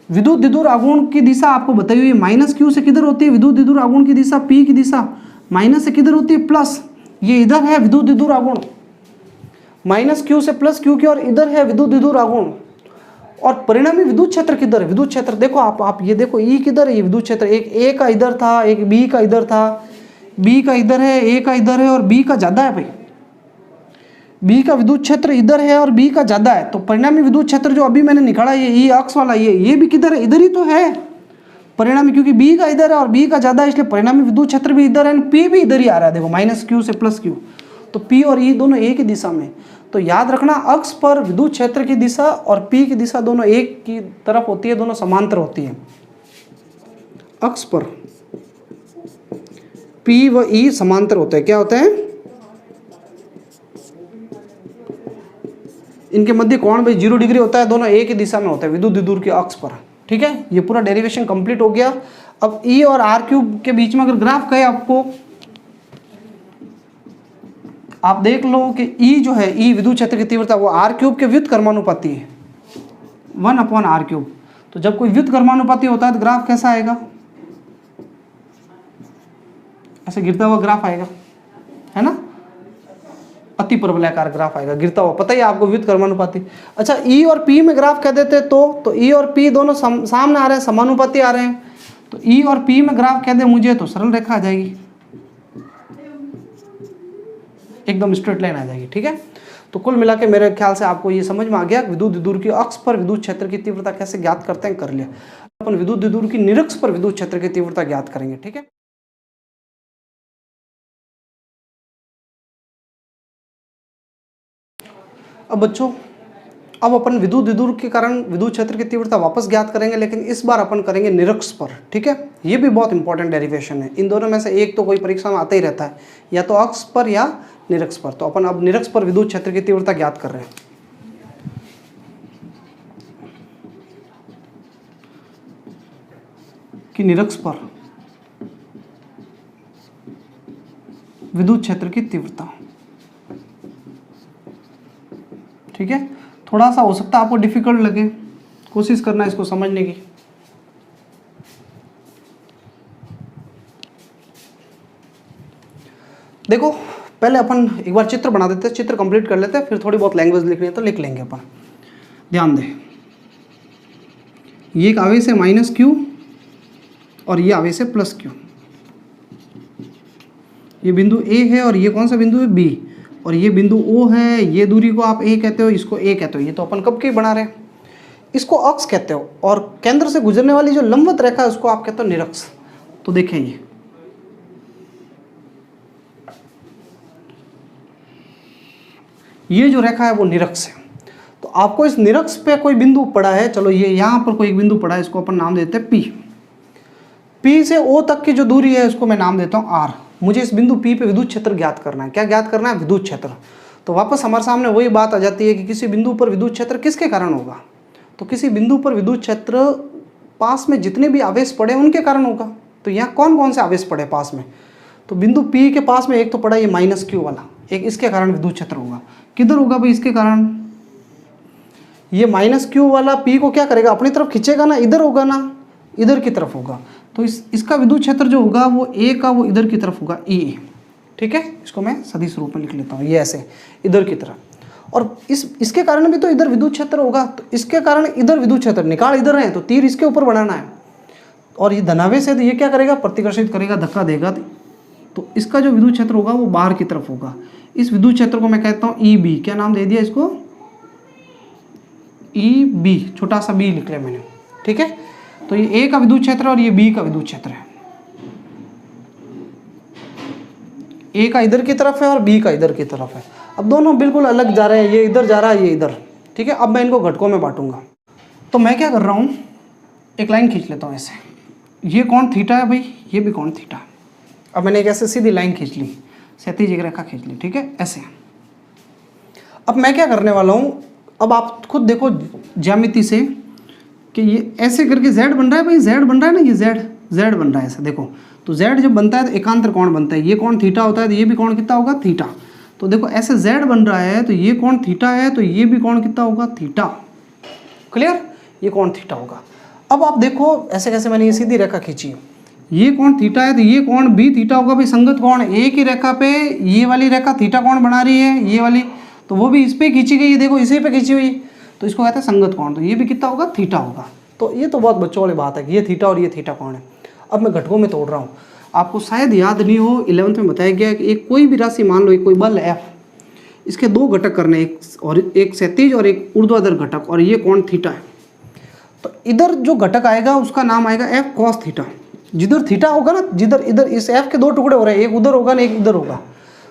विद्युत द्विध्रुव आघूर्ण की दिशा आपको बताई हुई माइनस Q से किधर होती है, विद्युत द्विध्रुव आघूर्ण की दिशा P की दिशा माइनस से किधर होती है, प्लस। ये इधर है विद्युत द्विध्रुव आघूर्ण, माइनस Q से प्लस Q की, और इधर है विद्युत द्विध्रुव आघूर्ण। और परिणामी विद्युत क्षेत्र किधर है, विद्युत क्षेत्र देखो आप ये देखो E किधर है, ये विद्युत क्षेत्र एक A का इधर था, एक B का इधर था, B का इधर है, A का इधर है, और B का ज़्यादा है भाई, B का विद्युत क्षेत्र इधर है और B का ज़्यादा है। तो परिणामी विद्युत क्षेत्र जो अभी मैंने निकाला, ये अक्ष वाला, ये भी किधर है, इधर ही तो है परिणामी, क्योंकि B का इधर है और B का ज़्यादा है, इसलिए परिणामी विद्युत क्षेत्र भी इधर है, P भी इधर ही आ रहा है। देखो माइनस Q से प्लस Q, तो P और E दोनों एक ही दिशा में। तो याद रखना, अक्ष पर विद्युत क्षेत्र की दिशा और P की दिशा दोनों एक की तरफ होती है, दोनों समांतर होती है। अक्ष पर P व E समांतर होते हैं, क्या होते हैं, इनके मध्य कोण भाई 0 डिग्री होता है, दोनों एक ही दिशा में होते हैं विद्युत द्विध्रुव के अक्ष पर, ठीक है। ये पूरा डेरिवेशन कंप्लीट हो गया। अब E और r3 के बीच में अगर ग्राफ कहे आपको, आप देख लो कि E जो है, E विद्युत क्षेत्र की तीव्रता, वो r3 के व्युत्क्रमानुपाती है 1/r3। तो जब कोई व्युत्क्रमानुपाती होता है तो ग्राफ कैसा आएगा, ऐसे गिरता हुआ ग्राफ आएगा, है ना, अति परवलयाकार ग्राफ आएगा, गिरता हुआ, पता ही आपको व्युत्क्रमानुपाती। अच्छा E और P में ग्राफ कह देते तो E और P दोनों सामने आ रहे हैं, समानुपाती आ रहे हैं, तो E और P में ग्राफ कह दे मुझे तो सरल रेखा आ जाएगी, एकदम स्ट्रेट लाइन आ जाएगी, ठीक है। तो कुल मिला के मेरे ख्याल से आपको ये समझ में आ गया विद्युत द्विध्रुव की अक्ष पर विद्युत क्षेत्र की तीव्रता कैसे ज्ञात करते हैं, कर लिया। अपन विद्युत द्विध्रुव की निरक्ष पर विद्युत क्षेत्र की तीव्रता ज्ञात करेंगे, ठीक है। अब बच्चों, अब अपन विद्युत द्विध्रुव के कारण विद्युत क्षेत्र की तीव्रता वापस ज्ञात करेंगे, लेकिन इस बार अपन करेंगे निरक्ष पर, ठीक है। ये भी बहुत इंपॉर्टेंट डेरिवेशन है, इन दोनों में से एक तो कोई परीक्षा में आता ही रहता है, या तो अक्ष पर या निरक्ष पर। तो अपन अब निरक्ष पर विद्युत क्षेत्र की तीव्रता ज्ञात कर रहे हैं। कि निरक्ष पर विद्युत क्षेत्र की तीव्रता, ठीक है। थोड़ा सा हो सकता है आपको डिफिकल्ट लगे, कोशिश करना इसको समझने की। देखो पहले अपन एक बार चित्र बना देते हैं, चित्र कंप्लीट कर लेते हैं, फिर थोड़ी बहुत लैंग्वेज लिखनी है तो लिख लेंगे अपन। ध्यान दें, ये एक आवेश है -Q और ये आवेश है +Q, ये बिंदु ए है और ये कौन सा बिंदु है बी, और ये बिंदु ओ है, ये दूरी को आप ए कहते हो, इसको ए कहते हो। ये तो अपन कब के बना रहे हैं, इसको अक्ष कहते हो, और केंद्र से गुजरने वाली जो लंबवत रेखा है उसको आप कहते हो निरक्ष। तो देखें ये जो रेखा है वो निरक्ष है। तो आपको इस निरक्ष पे कोई बिंदु पड़ा है, चलो ये यहाँ पर कोई एक बिंदु पड़ा है, इसको अपन नाम देते हैं पी। पी से ओ तक की जो दूरी है उसको मैं नाम देता हूँ आर। मुझे इस बिंदु पी पे विद्युत क्षेत्र ज्ञात करना है। क्या ज्ञात करना है, विद्युत क्षेत्र। तो वापस हमारे सामने वही बात आ जाती है कि किसी बिंदु पर विद्युत क्षेत्र किसके कारण होगा, तो किसी बिंदु पर विद्युत क्षेत्र पास में जितने भी आवेश पड़े उनके कारण होगा। तो यहाँ कौन कौन से आवेश पड़े पास में, तो बिंदु पी के पास में एक तो पड़ा ये माइनस क्यू वाला, एक इसके कारण विद्युत क्षेत्र होगा। किधर होगा भाई, इसके कारण। ये माइनस क्यू वाला पी को क्या करेगा, अपनी तरफ खींचेगा ना, इधर होगा ना, इधर की तरफ होगा। तो इसका विद्युत क्षेत्र जो होगा वो ए का वो इधर की तरफ होगा ई। ठीक है, इसको मैं सदिश रूप में लिख लेता हूँ, ये ऐसे इधर की तरफ। और इसके कारण भी तो इधर विद्युत क्षेत्र होगा, तो इसके कारण इधर विद्युत क्षेत्र, निकाल इधर है तो तीर इसके ऊपर बढ़ाना है। और ये धनावेश है तो ये क्या करेगा, प्रतिकर्षित करेगा, धक्का देगा, तो इसका जो विद्युत क्षेत्र होगा वो बाहर की तरफ होगा। इस विद्युत क्षेत्र को मैं कहता हूँ ई बी। क्या नाम दे दिया इसको, ई बी, छोटा सा बी लिख लिया मैंने। ठीक है, तो ये ए का विद्युत क्षेत्र और ये बी का विद्युत क्षेत्र है। ए का इधर की तरफ है और बी का इधर की तरफ है। अब दोनों बिल्कुल अलग जा रहे हैं, ये इधर जा रहा है, ये इधर। ठीक है, अब मैं इनको घटकों में बांटूंगा। तो मैं क्या कर रहा हूँ, एक लाइन खींच लेता हूँ ऐसे। ये कोण थीटा है भाई, ये भी कोण थीटा। अब मैंने एक ऐसे सीधी लाइन खींच ली, क्षैतिज एक रेखा खींच ली। ठीक है, ऐसे। अब मैं क्या करने वाला हूँ, अब आप खुद देखो ज्यामिति से कि ये ऐसे करके z बन रहा है भाई, z बन रहा है ना, ये z बन रहा है ऐसे। देखो तो z जब बनता है तो एकांतर कोण बनता है। ये कोण थीटा होता है तो ये भी कोण कितना होगा, थीटा। तो देखो ऐसे z बन रहा है तो ये कोण थीटा है, तो ये भी कोण कितना होगा, थीटा। क्लियर, ये कोण थीटा होगा। अब आप देखो ऐसे कैसे मैंने ये सीधी रेखा खींची, ये कोण थीटा है तो ये कोण भी थीटा होगा भाई, संगत कोण। एक ही रेखा पे ये वाली रेखा थीटा कोण बना रही है, ये वाली, तो वो भी इस पे खींची गई है, देखो इसी पे खींची हुई, तो इसको कहते हैं संगत कोण। तो ये भी कितना होगा, थीटा होगा। तो ये तो बहुत बच्चों वाली बात है कि ये थीटा और ये थीटा कोण है। अब मैं घटकों में तोड़ रहा हूँ। आपको शायद याद नहीं हो, 11th में बताया गया कि एक कोई भी राशि मान लो, एक कोई बल है F, इसके दो घटक करने, एक क्षैतिज और एक ऊर्ध्वाधर घटक, और ये कोण थीटा है। तो इधर जो घटक आएगा उसका नाम आएगा F cos थीटा। जिधर थीटा होगा ना, जिधर इधर इस F के दो टुकड़े हो रहे हैं, एक उधर होगा ना एक इधर होगा,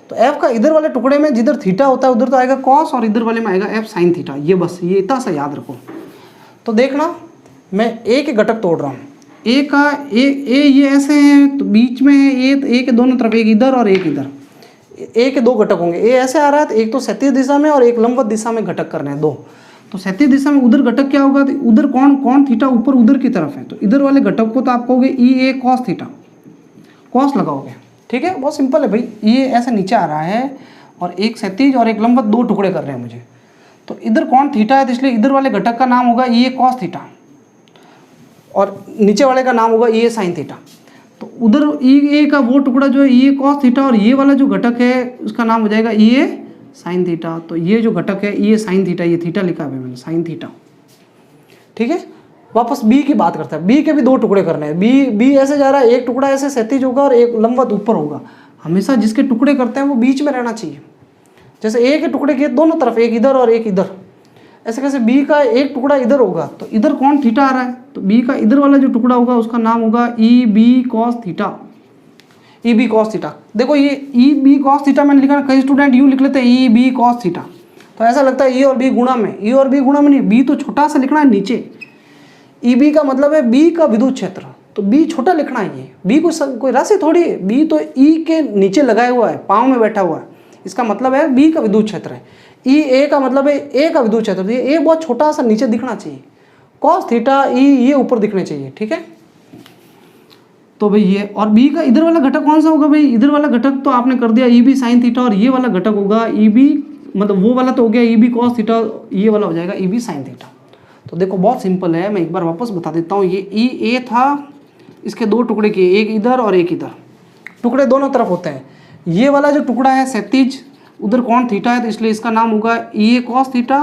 तो F का इधर वाले टुकड़े में जिधर थीटा होता है उधर तो आएगा cos, और इधर वाले में आएगा F sin थीटा। ये बस ये इतना सा याद रखो। तो देखना मैं A के घटक तोड़ रहा हूँ। A का ए ये ऐसे है, तो बीच में है ए, तो A के दोनों तरफ, एक इधर और एक इधर। A के दो घटक होंगे, A ऐसे आ रहा है तो एक तो क्षैतिज दिशा में और एक लंबवत दिशा में घटक करने हैं दो। तो क्षैतिज दिशा में उधर घटक क्या होगा, तो उधर कोण थीटा ऊपर उधर की तरफ है, तो इधर वाले घटक को तो आप कहोगे ई ए cos थीटा, cos लगाओगे। ठीक है, बहुत सिंपल है भाई। ये ऐसे नीचे आ रहा है और एक क्षैतिज और एक लंबवत दो टुकड़े कर रहे हैं मुझे, तो इधर कोण थीटा है तो इसलिए इधर वाले घटक का नाम होगा ई ए cos थीटा और नीचे वाले का नाम होगा ई ए sin थीटा। तो उधर ई ए का वो टुकड़ा जो है ई ए cos थीटा, और ये वाला जो घटक है उसका नाम हो जाएगा ई ए sin थीटा। तो ये जो घटक है ई ए sin थीटा, ये थीटा लिखा है मैंने, sin थीटा। ठीक है, वापस बी की बात करते हैं। बी के भी दो टुकड़े करने हैं। बी ऐसे जा रहा है, एक टुकड़ा ऐसे क्षैतिज होगा और एक लंबवत ऊपर होगा। हमेशा जिसके टुकड़े करते हैं वो बीच में रहना चाहिए। जैसे ए के टुकड़े किए दोनों तरफ, एक इधर और एक इधर, ऐसे कैसे बी का एक टुकड़ा इधर होगा तो इधर कोण थीटा आ रहा है, तो बी का इधर वाला जो टुकड़ा होगा उसका नाम होगा E B cos theta, E B cos theta. देखो ये ई बी cos थीटा मैंने लिखा, कई स्टूडेंट यूँ लिख लेते हैं ई बी cos थीटा, तो ऐसा लगता है ई और बी गुणा में। ई और बी गुणा में नहीं, बी तो छोटा सा लिखना है नीचे। ई बी का मतलब है बी का विद्युत क्षेत्र, तो बी छोटा लिखना है। ये बी कोई राशि थोड़ी है, बी तो ई के नीचे लगाया हुआ है, पाँव में बैठा हुआ है, इसका मतलब है बी का विद्युत क्षेत्र है। ई ए का मतलब है ए का विद्युत क्षेत्र, ये ए बहुत छोटा सा नीचे दिखना चाहिए। cos थीटा ई ये ऊपर दिखने चाहिए। ठीक है, तो भाई ये, और बी का इधर वाला घटक कौन सा होगा भाई, इधर वाला घटक तो आपने कर दिया ई बी sin थीटा, और ये वाला घटक होगा ई बी, मतलब वो वाला तो हो गया ई बी cos थीटा, ये वाला हो जाएगा ई बी sin थीटा। तो देखो बहुत सिंपल है, मैं एक बार वापस बता देता हूँ। ये ई ए था, इसके दो टुकड़े किए, एक इधर और एक इधर, टुकड़े दोनों तरफ होते हैं। ये वाला जो टुकड़ा है क्षैतिज, उधर कोण थीटा है तो इसलिए इसका नाम होगा ई ए cos थीटा,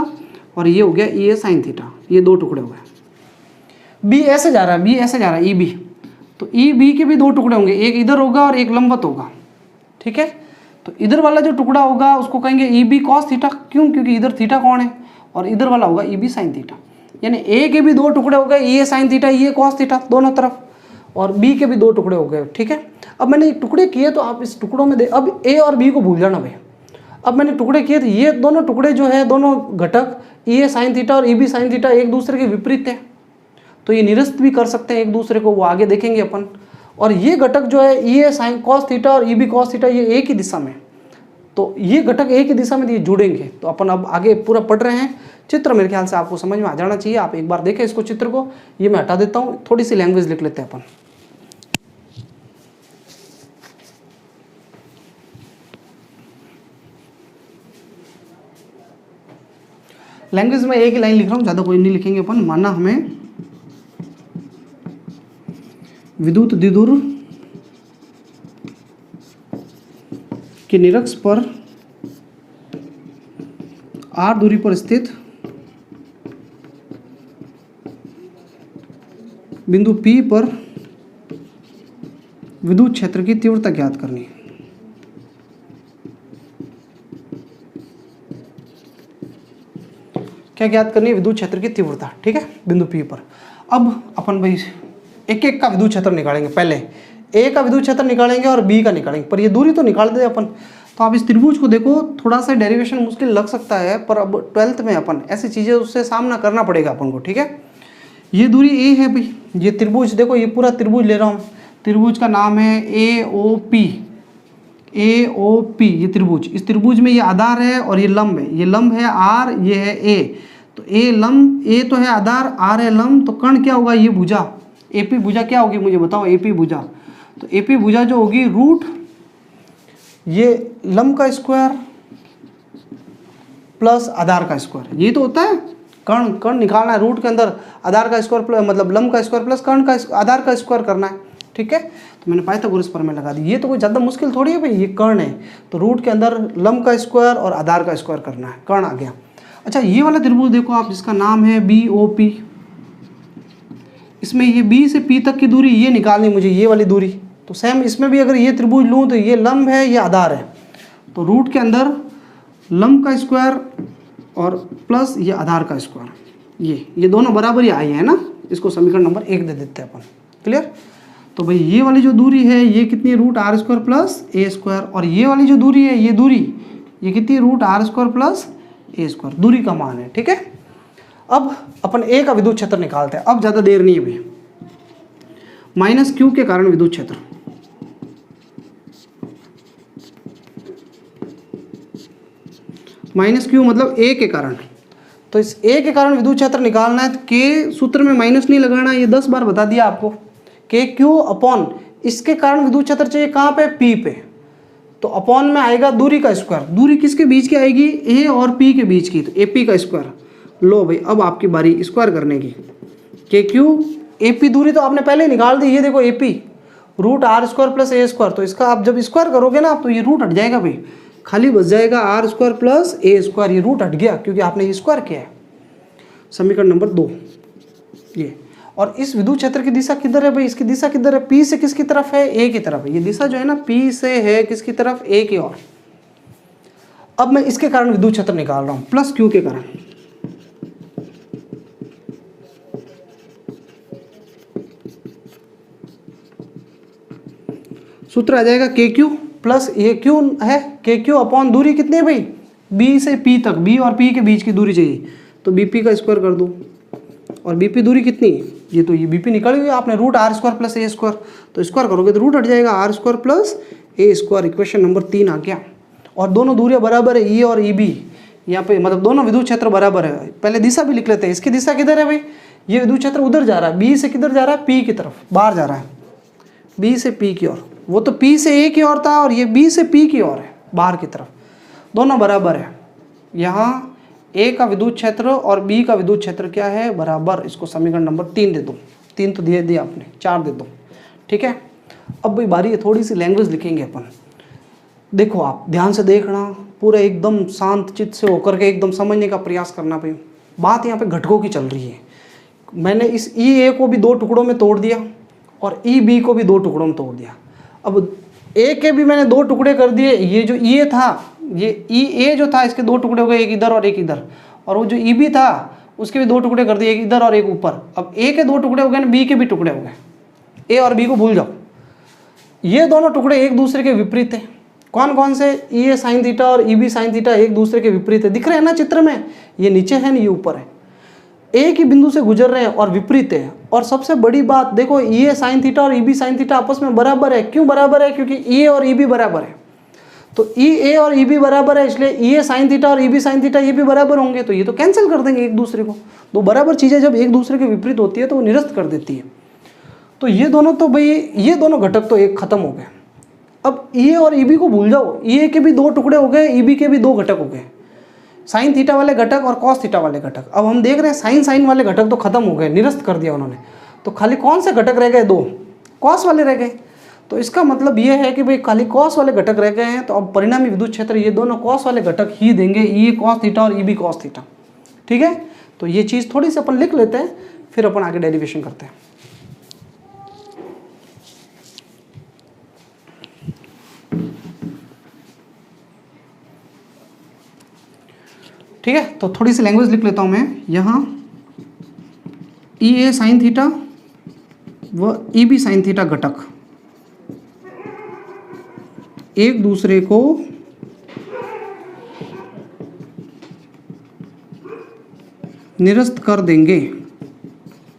और ये हो गया ई ए sin थीटा। ये दो टुकड़े हो गए। बी ऐसे जा रहा है, बी ऐसे जा रहा है ई बी, तो ई बी के भी दो टुकड़े होंगे, एक इधर होगा और एक लंबवत होगा। ठीक है। तो इधर वाला जो टुकड़ा होगा उसको कहेंगे ई बी कॉस थीटा, क्यों? क्योंकि इधर थीटा कौन है, और इधर वाला होगा ई बी साइन थीटा। यानी ए के भी दो टुकड़े हो गए, ये साइन थीटा ये कॉस थीटा दोनों तरफ, और बी के भी दो टुकड़े हो गए, ठीक है। अब मैंने टुकड़े किए तो आप इस टुकड़ों में अब ए और बी को भूल जाना भाई। अब मैंने टुकड़े किए तो ये दोनों टुकड़े जो है, दोनों घटक ए साइन थीटा और ई बी साइन थीटा एक दूसरे के विपरीत है, तो ये निरस्त भी कर सकते हैं एक दूसरे को, वो आगे देखेंगे अपन। और ये घटक जो है ए साइन कॉस थीटा और ई बी कॉस थीटा, ये एक ही दिशा में, तो ये घटक एक ही दिशा में ये जुड़ेंगे। तो अपन अब आगे पूरा पढ़ रहे हैं। चित्र मेरे ख्याल से आपको समझ में आ जाना चाहिए, आप एक बार देखें इसको चित्र को। ये मैं हटा देता हूँ, थोड़ी सी लैंग्वेज लिख लेते हैं अपन। लैंग्वेज में एक ही लाइन लिख रहा हूँ, ज़्यादा कोई नहीं लिखेंगे अपन। माना हमें विद्युत द्विध्रुव के निरक्ष पर r दूरी पर स्थित बिंदु P पर विद्युत क्षेत्र की तीव्रता ज्ञात करनी है। क्या ज्ञात करनी है? विद्युत क्षेत्र की तीव्रता, ठीक है, बिंदु P पर। अब अपन भाई एक एक का विद्युत क्षेत्र निकालेंगे। पहले ए का विद्युत क्षेत्र निकालेंगे और बी का निकालेंगे, पर ये दूरी तो निकाल दे अपन। तो आप इस त्रिभुज को देखो, थोड़ा सा डेरिवेशन मुश्किल लग सकता है, पर अब 12th में अपन ऐसी चीज़ें उससे सामना करना पड़ेगा अपन को, ठीक है। ये दूरी ए है भाई, ये त्रिभुज देखो, ये पूरा त्रिभुज ले रहा हूँ, त्रिभुज का नाम है AOP। ये त्रिभुज, इस त्रिभुज में ये आधार है और ये लंब है, ये लंब है R, ये है A। तो ए लंब, ए तो है आधार, R है लंब, तो कर्ण क्या होगा? ये भुजा, AP भुजा क्या होगी मुझे बताओ? AP भुजा, तो AP भुजा जो होगी रूट ये लंब का स्क्वायर प्लस आधार का स्क्वायर, ये तो होता है कर्ण निकालना है। रूट के अंदर आधार का स्क्वायर मतलब लंब का स्क्वायर प्लस कर्ण का आधार का स्क्वायर करना है, ठीक है। तो मैंने पाइथागोरस प्रमेय लगा दी। ये तो कोई ज़्यादा मुश्किल थोड़ी है भाई, ये कर्ण है, तो रूट के अंदर लंब का स्क्वायर और आधार का स्क्वायर करना है, कर्ण आ गया। अच्छा, ये वाला त्रिभुज देखो आप, जिसका नाम है BOP। इसमें ये B से P तक की दूरी ये निकालनी मुझे, ये वाली दूरी। तो सेम इसमें भी अगर ये त्रिभुज लूँ तो ये लंब है, ये आधार है, तो रूट के अंदर लंब का स्क्वायर और प्लस ये आधार का स्क्वायर, ये दोनों बराबर ही आए हैं ना। इसको समीकरण नंबर 1 दे देते हैं अपन, क्लियर। तो भाई ये वाली जो दूरी है ये कितनी है? Root R square plus A square. और ये वाली जो दूरी है, ये दूरी ये कितनी है? Root R square plus A square, दूरी का मान है, ठीक है। अब अपन ए का विद्युत क्षेत्र निकालते हैं। अब ज़्यादा देर नहीं है भाई। माइनस Q के कारण विद्युत क्षेत्र, माइनस Q मतलब A के कारण। तो इस A के कारण विद्युत क्षेत्र निकालना है, तो K सूत्र में माइनस नहीं लगाना, ये 10 बार बता दिया आपको। KQ अपॉन इसके कारण विद्युत क्षेत्र चाहिए कहाँ पे? P पे, तो अपॉन में आएगा दूरी का स्क्वायर। दूरी किसके बीच की आएगी? A और P के बीच की, तो AP का स्क्वायर। लो भाई, अब आपकी बारी स्क्वायर करने की। KQ AP दूरी तो आपने पहले निकाल दी, ये देखो AP root R square plus A square. तो इसका आप जब स्क्वायर करोगे ना, तो ये रूट हट जाएगा भाई, खाली बच जाएगा R square plus A square. ये रूट हट गया क्योंकि आपने ये स्क्वायर किया है। समीकरण नंबर 2 ये। और इस विद्युत क्षेत्र की दिशा किधर है भाई? इसकी दिशा किधर है? P से किसकी तरफ है? A की तरफ है। ये दिशा जो है ना, P से है किसकी तरफ? A की ओर। अब मैं इसके कारण विद्युत क्षेत्र निकाल रहा हूँ, प्लस Q के कारण। सूत्र आ जाएगा KQ प्लस ये Q है, KQ अपॉन दूरी कितनी है भाई? B से P तक, B और P के बीच की दूरी चाहिए, तो BP का स्क्वायर कर दो। और BP दूरी कितनी है? ये तो ये BP निकल गई आपने, root R square plus A square. तो स्क्वायर करोगे तो रूट हट जाएगा, R square plus A square. Equation number 3 आ गया। और दोनों दूरियां बराबर है, E और EB यहाँ पे, मतलब दोनों विद्युत क्षेत्र बराबर है। पहले दिशा भी लिख लेते हैं। इसकी दिशा किधर है भाई? ये विद्युत क्षेत्र उधर जा रहा है, B से किधर जा रहा है? P की तरफ, बाहर जा रहा है, B से P की ओर। वो तो P से A की ओर था और ये B से P की ओर है, बाहर की तरफ। दोनों बराबर है। यहाँ A का विद्युत क्षेत्र और B का विद्युत क्षेत्र क्या है? बराबर। इसको समीकरण नंबर 3 दे दो। 3 तो दे दिया आपने, 4 दे दो, ठीक है। अब भाई बारी है, थोड़ी सी लैंग्वेज लिखेंगे अपन। देखो आप ध्यान से देखना, पूरा एकदम शांत चित्त से होकर के एकदम समझने का प्रयास करना भाई। बात यहाँ पे घटकों की चल रही है। मैंने इस EA को भी 2 टुकड़ों में तोड़ दिया और EB को भी 2 टुकड़ों में तोड़ दिया। अब ए के भी मैंने 2 टुकड़े कर दिए, ये जो ए था, ये ई ए जो था इसके 2 टुकड़े हो गए, एक इधर और एक इधर, और वो जो ई बी था उसके भी 2 टुकड़े कर दिए, एक इधर और एक ऊपर। अब ए के 2 टुकड़े हो गए ना, बी के भी टुकड़े हो गए, ए और बी को भूल जाओ। ये दोनों टुकड़े एक दूसरे के विपरीत है। कौन कौन से? ई ए साइन थीटा और ई बी साइन थीटा एक दूसरे के विपरीत है, दिख रहे हैं ना चित्र में, ये नीचे है ना ये ऊपर है, एक ही बिंदु से गुजर रहे हैं और विपरीत है। और सबसे बड़ी बात देखो, ई ए साइन थीटा और ई बी साइन थीटा आपस में बराबर है। क्यों बराबर है? क्योंकि ई ए और ई बी बराबर है, तो ई ए और ई बी बराबर है, इसलिए ई ए साइन थीटा और ई बी साइन थीटा ये भी बराबर होंगे, तो ये तो कैंसिल कर देंगे एक दूसरे को। दो बराबर चीज़ें जब एक दूसरे के विपरीत होती है तो वो निरस्त कर देती है। तो ये दोनों तो भाई, ये दोनों घटक तो एक खत्म हो गए। अब ई ए और ई बी को भूल जाओ, ई ए के भी 2 टुकड़े हो गए, ई बी के भी 2 घटक हो गए, साइन थीटा वाले घटक और कॉस थीटा वाले घटक। अब हम देख रहे हैं साइन साइन वाले घटक तो खत्म हो गए, निरस्त कर दिया उन्होंने, तो खाली कौन से घटक रह गए? 2 कॉस वाले रह गए। तो इसका मतलब ये है कि भाई खाली कॉस वाले घटक रह गए हैं, तो अब परिणामी विद्युत क्षेत्र ये दोनों कॉस वाले घटक ही देंगे, ई ए कॉस थीटा और ई बी कॉस थीटा। ठीक है, तो ये चीज़ थोड़ी सी अपन लिख लेते हैं, फिर अपन आगे डेरिवेशन करते हैं। ठीक है, तो थोड़ी सी लैंग्वेज लिख लेता हूँ मैं यहाँ। ई ए साइन थीटा व ई बी साइन थीटा घटक एक दूसरे को निरस्त कर देंगे।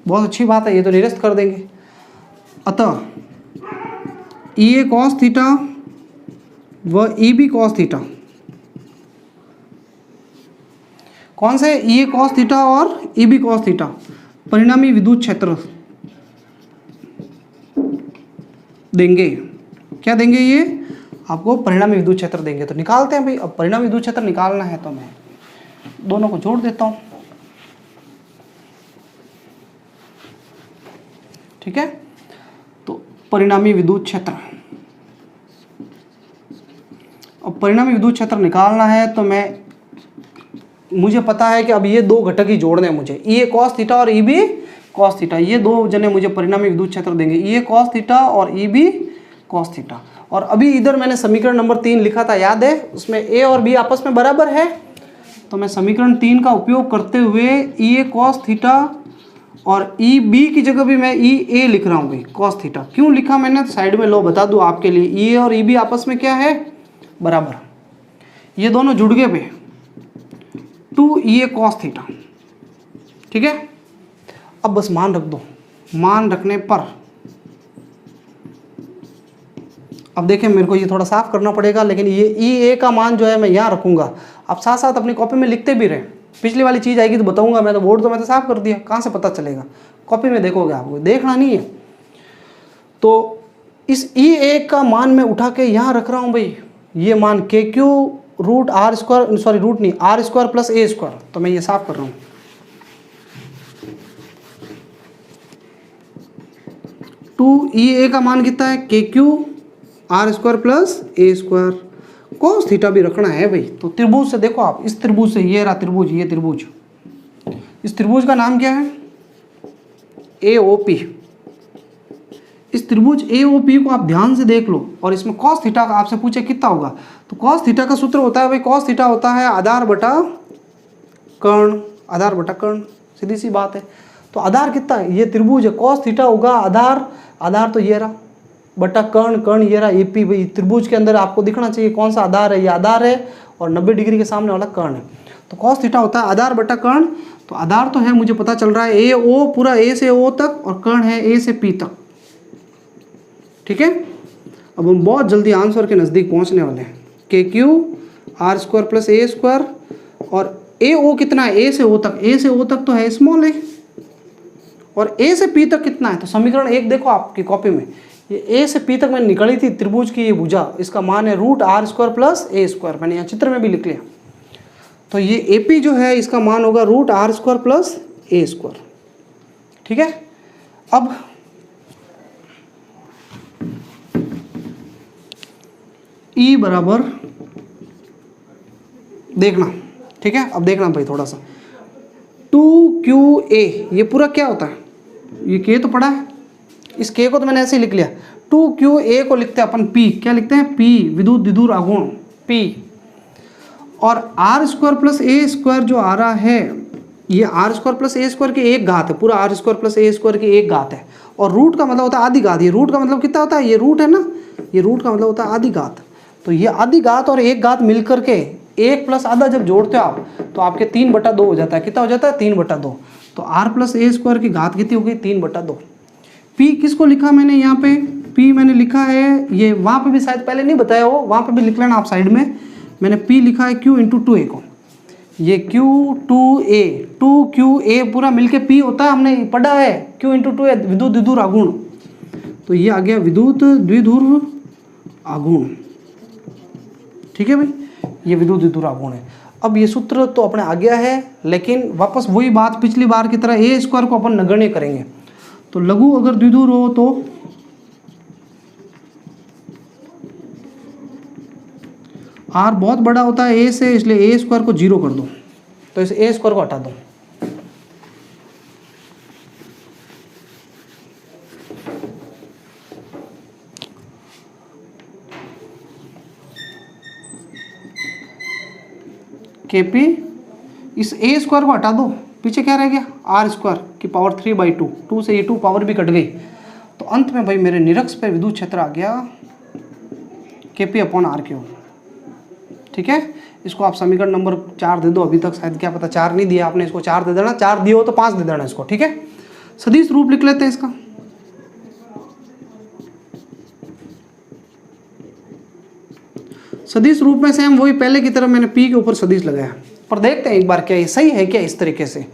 बहुत अच्छी बात है, ये तो निरस्त कर देंगे। अतः ई ए कॉस थीटा व ई बी कॉस थीटा, कौन से? ई ए कॉस थीटा और ई बी कॉस थीटा परिणामी विद्युत क्षेत्र देंगे। क्या देंगे? ये आपको परिणामी विद्युत क्षेत्र देंगे। तो निकालते हैं भाई। अब परिणामी विद्युत क्षेत्र निकालना है तो मैं दोनों को जोड़ देता हूँ। ठीक है, तो परिणामी विद्युत क्षेत्र, अब परिणामी विद्युत क्षेत्र निकालना है तो मुझे पता है कि अब ये 2 घटक ही जोड़ने हैं मुझे, ई ए कॉस थीटा और ई बी कॉस थीटा, ये 2 जने मुझे परिणामी विद्युत क्षेत्र देंगे, ई ए कॉस थीटा और ई बी कॉस थीटा। और अभी इधर मैंने समीकरण नंबर 3 लिखा था, याद है? उसमें ए और बी आपस में बराबर है, तो मैं समीकरण 3 का उपयोग करते हुए ई ए कॉस थीटा और ई बी की जगह भी मैं ई ए लिख रहा हूँ भाई, कॉस थीटा। क्यों लिखा मैंने? साइड में लो बता दूँ आपके लिए, ई ए और ई बी आपस में क्या है? बराबर। ये दोनों जुड़ गए भाई, 2 ई ए कॉस थीटा। ठीक है, अब बस मान रख दो। मान रखने पर अब देखें, मेरे को ये थोड़ा साफ करना पड़ेगा, लेकिन ये ई ए का मान जो है मैं यहाँ रखूँगा। आप साथ साथ अपनी कॉपी में लिखते भी रहे, पिछली वाली चीज़ आएगी तो बताऊँगा मैं, तो बोर्ड तो मैंने साफ कर दिया, कहाँ से पता चलेगा? कॉपी में देखोगे, आपको देखना नहीं है। तो इस ई ए का मान मैं उठा के यहाँ रख रहा हूँ भाई, ये मान के cube root R square, sorry root नहीं, R square plus A square, तो मैं ये साफ कर रहा हूँ। टू ई ए का मान कितना है? के Q R square plus A square, cos theta भी रखना है भाई। तो त्रिभुज से देखो आप, इस त्रिभुज से, ये रहा त्रिभुज, ये त्रिभुज, इस त्रिभुज का नाम क्या है? ए ओ पी। इस त्रिभुज ए ओ पी को आप ध्यान से देख लो, और इसमें कॉस थीटा का आपसे पूछे कितना होगा, तो कॉस थीटा का सूत्र होता है भाई, कॉस थीटा होता है आधार बटा कर्ण, आधार बटा कर्ण, सीधी सी बात है। तो आधार कितना है? ये त्रिभुज है, कॉस थीटा होगा आधार, आधार तो ये रहा, बटा कर्ण, कर्ण ये रहा, ए पी। भाई त्रिभुज के अंदर आपको दिखना चाहिए कौन सा आधार है, ये आधार है, और 90 डिग्री के सामने वाला कर्ण है। तो कॉस थीटा होता है आधार बटा कर्ण। तो आधार तो है, मुझे पता चल रहा है, ए ओ, पूरा ए से ओ तक, और कर्ण है ए से पी तक। ठीक है, अब हम बहुत जल्दी आंसर के नज़दीक पहुंचने वाले हैं। के Q R square plus A square, और ए ओ कितना है? ए से ओ तक, ए से ओ तक तो है स्मॉल ए, और ए से पी तक कितना है? तो समीकरण 1 देखो आपकी कॉपी में, ये ए से पी तक मैंने निकाली थी त्रिभुज की ये भुजा, इसका मान है root R square plus A square, मैंने यहाँ चित्र में भी लिख लिया। तो ये ए पी जो है इसका मान होगा root R square plus A square. ठीक है, अब ई बराबर देखना। ठीक है, अब देखना भाई थोड़ा सा, 2QA, ये पूरा क्या होता है? ये K तो पड़ा है, इस K को तो मैंने ऐसे ही लिख लिया, 2qa को लिखते हैं अपन P, क्या लिखते हैं P, विद्युत द्विध्रुव आघूर्ण P। और R square plus A square जो आ रहा है, ये R square plus A square की एक घात है, पूरा R square plus A square की एक घात है। और रूट का मतलब होता है आधी घात, ये रूट का मतलब कितना होता है, ये रूट है ना, ये रूट का मतलब होता है आधी घात। तो ये आधी घात और एक घात मिलकर के एक प्लस आधा जब जोड़ते हो आप, तो आपके 3/2 हो जाता है। कितना हो जाता है, 3/2। तो आर प्लस ए स्क्वायर की घात कितनी हो गई, 3/2। पी किसको लिखा मैंने यहाँ पे, पी मैंने लिखा है, ये वहाँ पे भी शायद पहले नहीं बताया हो, वहाँ पे भी लिख लेना आप साइड में। मैंने पी लिखा है Q × 2A को, ये Q2A, 2QA पूरा मिलके P होता है, हमने पढ़ा है Q × 2A विद्युत द्विध्रुव आघूर्ण। तो ये आ गया विद्युत द्विध्रुव आघूर्ण, ठीक है भाई, ये विद्युत द्विध्रुव आघूर्ण है। अब ये सूत्र तो अपने आ गया है, लेकिन वापस वही बात पिछली बार की तरह ए स्क्वायर को अपन नगण्य करेंगे। तो लघु अगर द्विध्रुव हो तो आर बहुत बड़ा होता है ए से, इसलिए ए स्क्वायर को 0 कर दो, तो इस ए स्क्वायर को हटा दो। Kp, इस ए स्क्वायर को हटा दो, पीछे क्या रह गया, आर स्क्वायर की पावर 3/2, 2 से ये 2 पावर भी कट गई। तो अंत में भाई मेरे निरक्ष पे विद्युत क्षेत्र आ गया Kp/r3। ठीक है, इसको आप समीकरण नंबर 4 दे दो, अभी तक शायद क्या पता 4 नहीं दिया आपने, इसको 4 दे देना, 4 दिए हो तो 5 दे देना इसको। ठीक है, सदिश रूप लिख लेते हैं इसका। सदिश रूप में सेम वही पहले की तरह मैंने P के ऊपर सदिश लगाया, पर देखते हैं एक बार क्या ये सही है क्या इस तरीके से।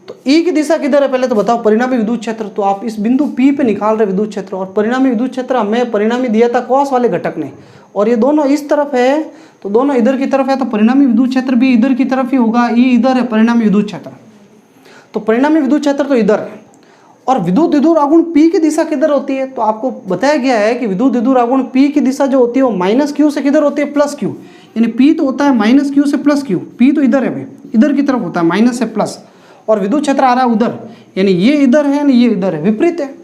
तो E की दिशा किधर है पहले तो बताओ, परिणामी विद्युत क्षेत्र। तो आप इस बिंदु P पे निकाल रहे विद्युत क्षेत्र, और परिणामी विद्युत क्षेत्र हमें परिणामी दिया था कॉस वाले घटक ने, और ये दोनों इस तरफ है तो दोनों इधर की तरफ है, तो परिणामी विद्युत क्षेत्र भी इधर की तरफ ही होगा। E इधर है परिणामी विद्युत क्षेत्र, तो परिणामी विद्युत क्षेत्र तो इधर है। और विद्युत द्विध्रुव आघूर्ण P की दिशा किधर होती है, तो आपको बताया गया है कि विद्युत द्विध्रुव आघूर्ण P की दिशा जो होती है वो -q से किधर होती है, +q। यानी P तो होता है -q से +q, P तो इधर है भाई, इधर की तरफ होता है माइनस से प्लस, और विद्युत क्षेत्र आ रहा है उधर, यानी ये इधर है यानी ये इधर है, विपरीत है।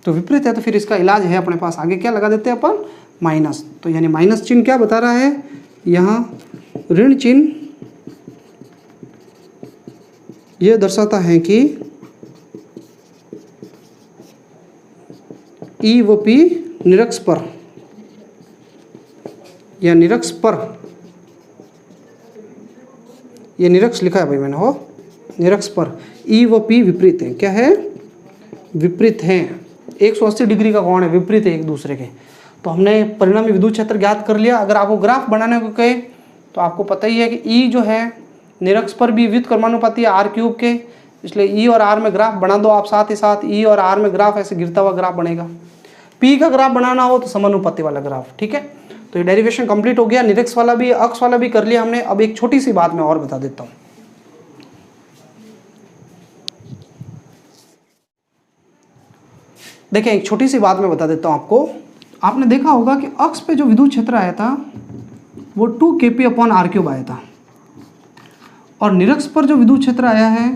तो विपरीत है तो फिर इसका इलाज है अपने पास, आगे क्या लगा देते हैं अपन, माइनस। तो यानी माइनस चिन्ह क्या बता रहा है यहाँ, ऋण चिन्ह ये दर्शाता है कि E व P निरक्ष पर या निरक्ष पर, ये निरक्ष लिखा है भाई मैंने, हो निरक्ष पर E व P विपरीत है, क्या है, विपरीत हैं। 180 डिग्री का कोण है, विपरीत है एक दूसरे के। तो हमने परिणामी विद्युत क्षेत्र ज्ञात कर लिया। अगर आपको ग्राफ बनाने को कहे तो आपको पता ही है कि E जो है निरक्ष पर भी व्युत्क्रमानुपाती है r³ के, इसलिए E और R में ग्राफ बना दो आप, साथ ही साथ E और R में ग्राफ ऐसे गिरता हुआ ग्राफ बनेगा। P का ग्राफ बनाना हो तो समानुपाती वाला ग्राफ। ठीक है, तो ये डेरिवेशन कंप्लीट हो गया, निरक्ष वाला भी अक्ष वाला भी कर लिया हमने। अब एक छोटी सी बात मैं और बता देता हूँ। देखिए एक छोटी सी बात मैं बता देता हूँ आपको। आपने देखा होगा कि अक्ष पे जो विद्युत क्षेत्र आया था वो 2Kp/r³ आया था, और निरक्ष पर जो विद्युत क्षेत्र आया है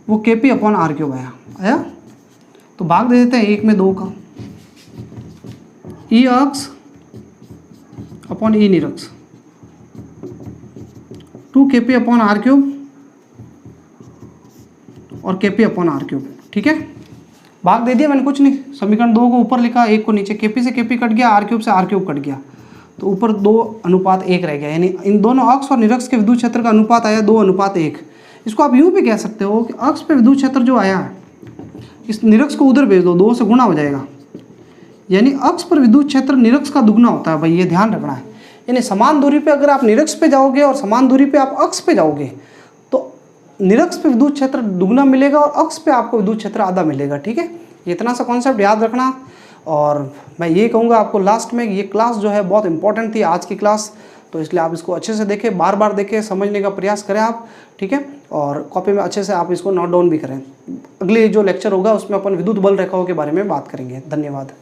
वो Kp/r³ आया। तो भाग दे देते हैं 1 में 2 का, E अक्ष अपॉन E निरक्ष, 2Kp/r³ और Kp/r³। ठीक है, भाग दे दिया मैंने, कुछ नहीं, समीकरण 2 को ऊपर लिखा, 1 को नीचे, Kp से Kp कट गया, r³ से r³ कट गया, तो ऊपर 2:1 रह गया। यानी इन दोनों अक्ष और निरक्ष के विद्युत क्षेत्र का अनुपात आया 2:1। इसको आप यूँ भी कह सकते हो कि अक्ष पे विद्युत क्षेत्र जो आया है इस निरक्ष को उधर भेज दो, 2 से गुणा हो जाएगा। यानी अक्ष पर विद्युत क्षेत्र निरक्ष का दुगना होता है भाई, ये ध्यान रखना है। यानी समान दूरी पे अगर आप निरक्ष पे जाओगे और समान दूरी पे आप अक्ष पे जाओगे तो निरक्ष पे विद्युत क्षेत्र दुगना मिलेगा और अक्ष पे आपको विद्युत क्षेत्र आधा मिलेगा। ठीक है, ये इतना सा कॉन्सेप्ट याद रखना। और मैं ये कहूँगा आपको लास्ट में, ये क्लास जो है बहुत इंपॉर्टेंट थी आज की क्लास, तो इसलिए आप इसको अच्छे से देखें, बार बार देखें, समझने का प्रयास करें आप। ठीक है, और कॉपी में अच्छे से आप इसको नोट डाउन भी करें। अगले जो लेक्चर होगा उसमें अपन विद्युत बल रेखाओं के बारे में बात करेंगे। धन्यवाद।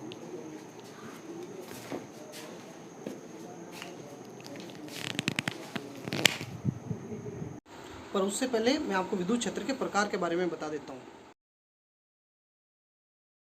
पर उससे पहले मैं आपको विद्युत क्षेत्र के प्रकार के बारे में बता देता हूँ।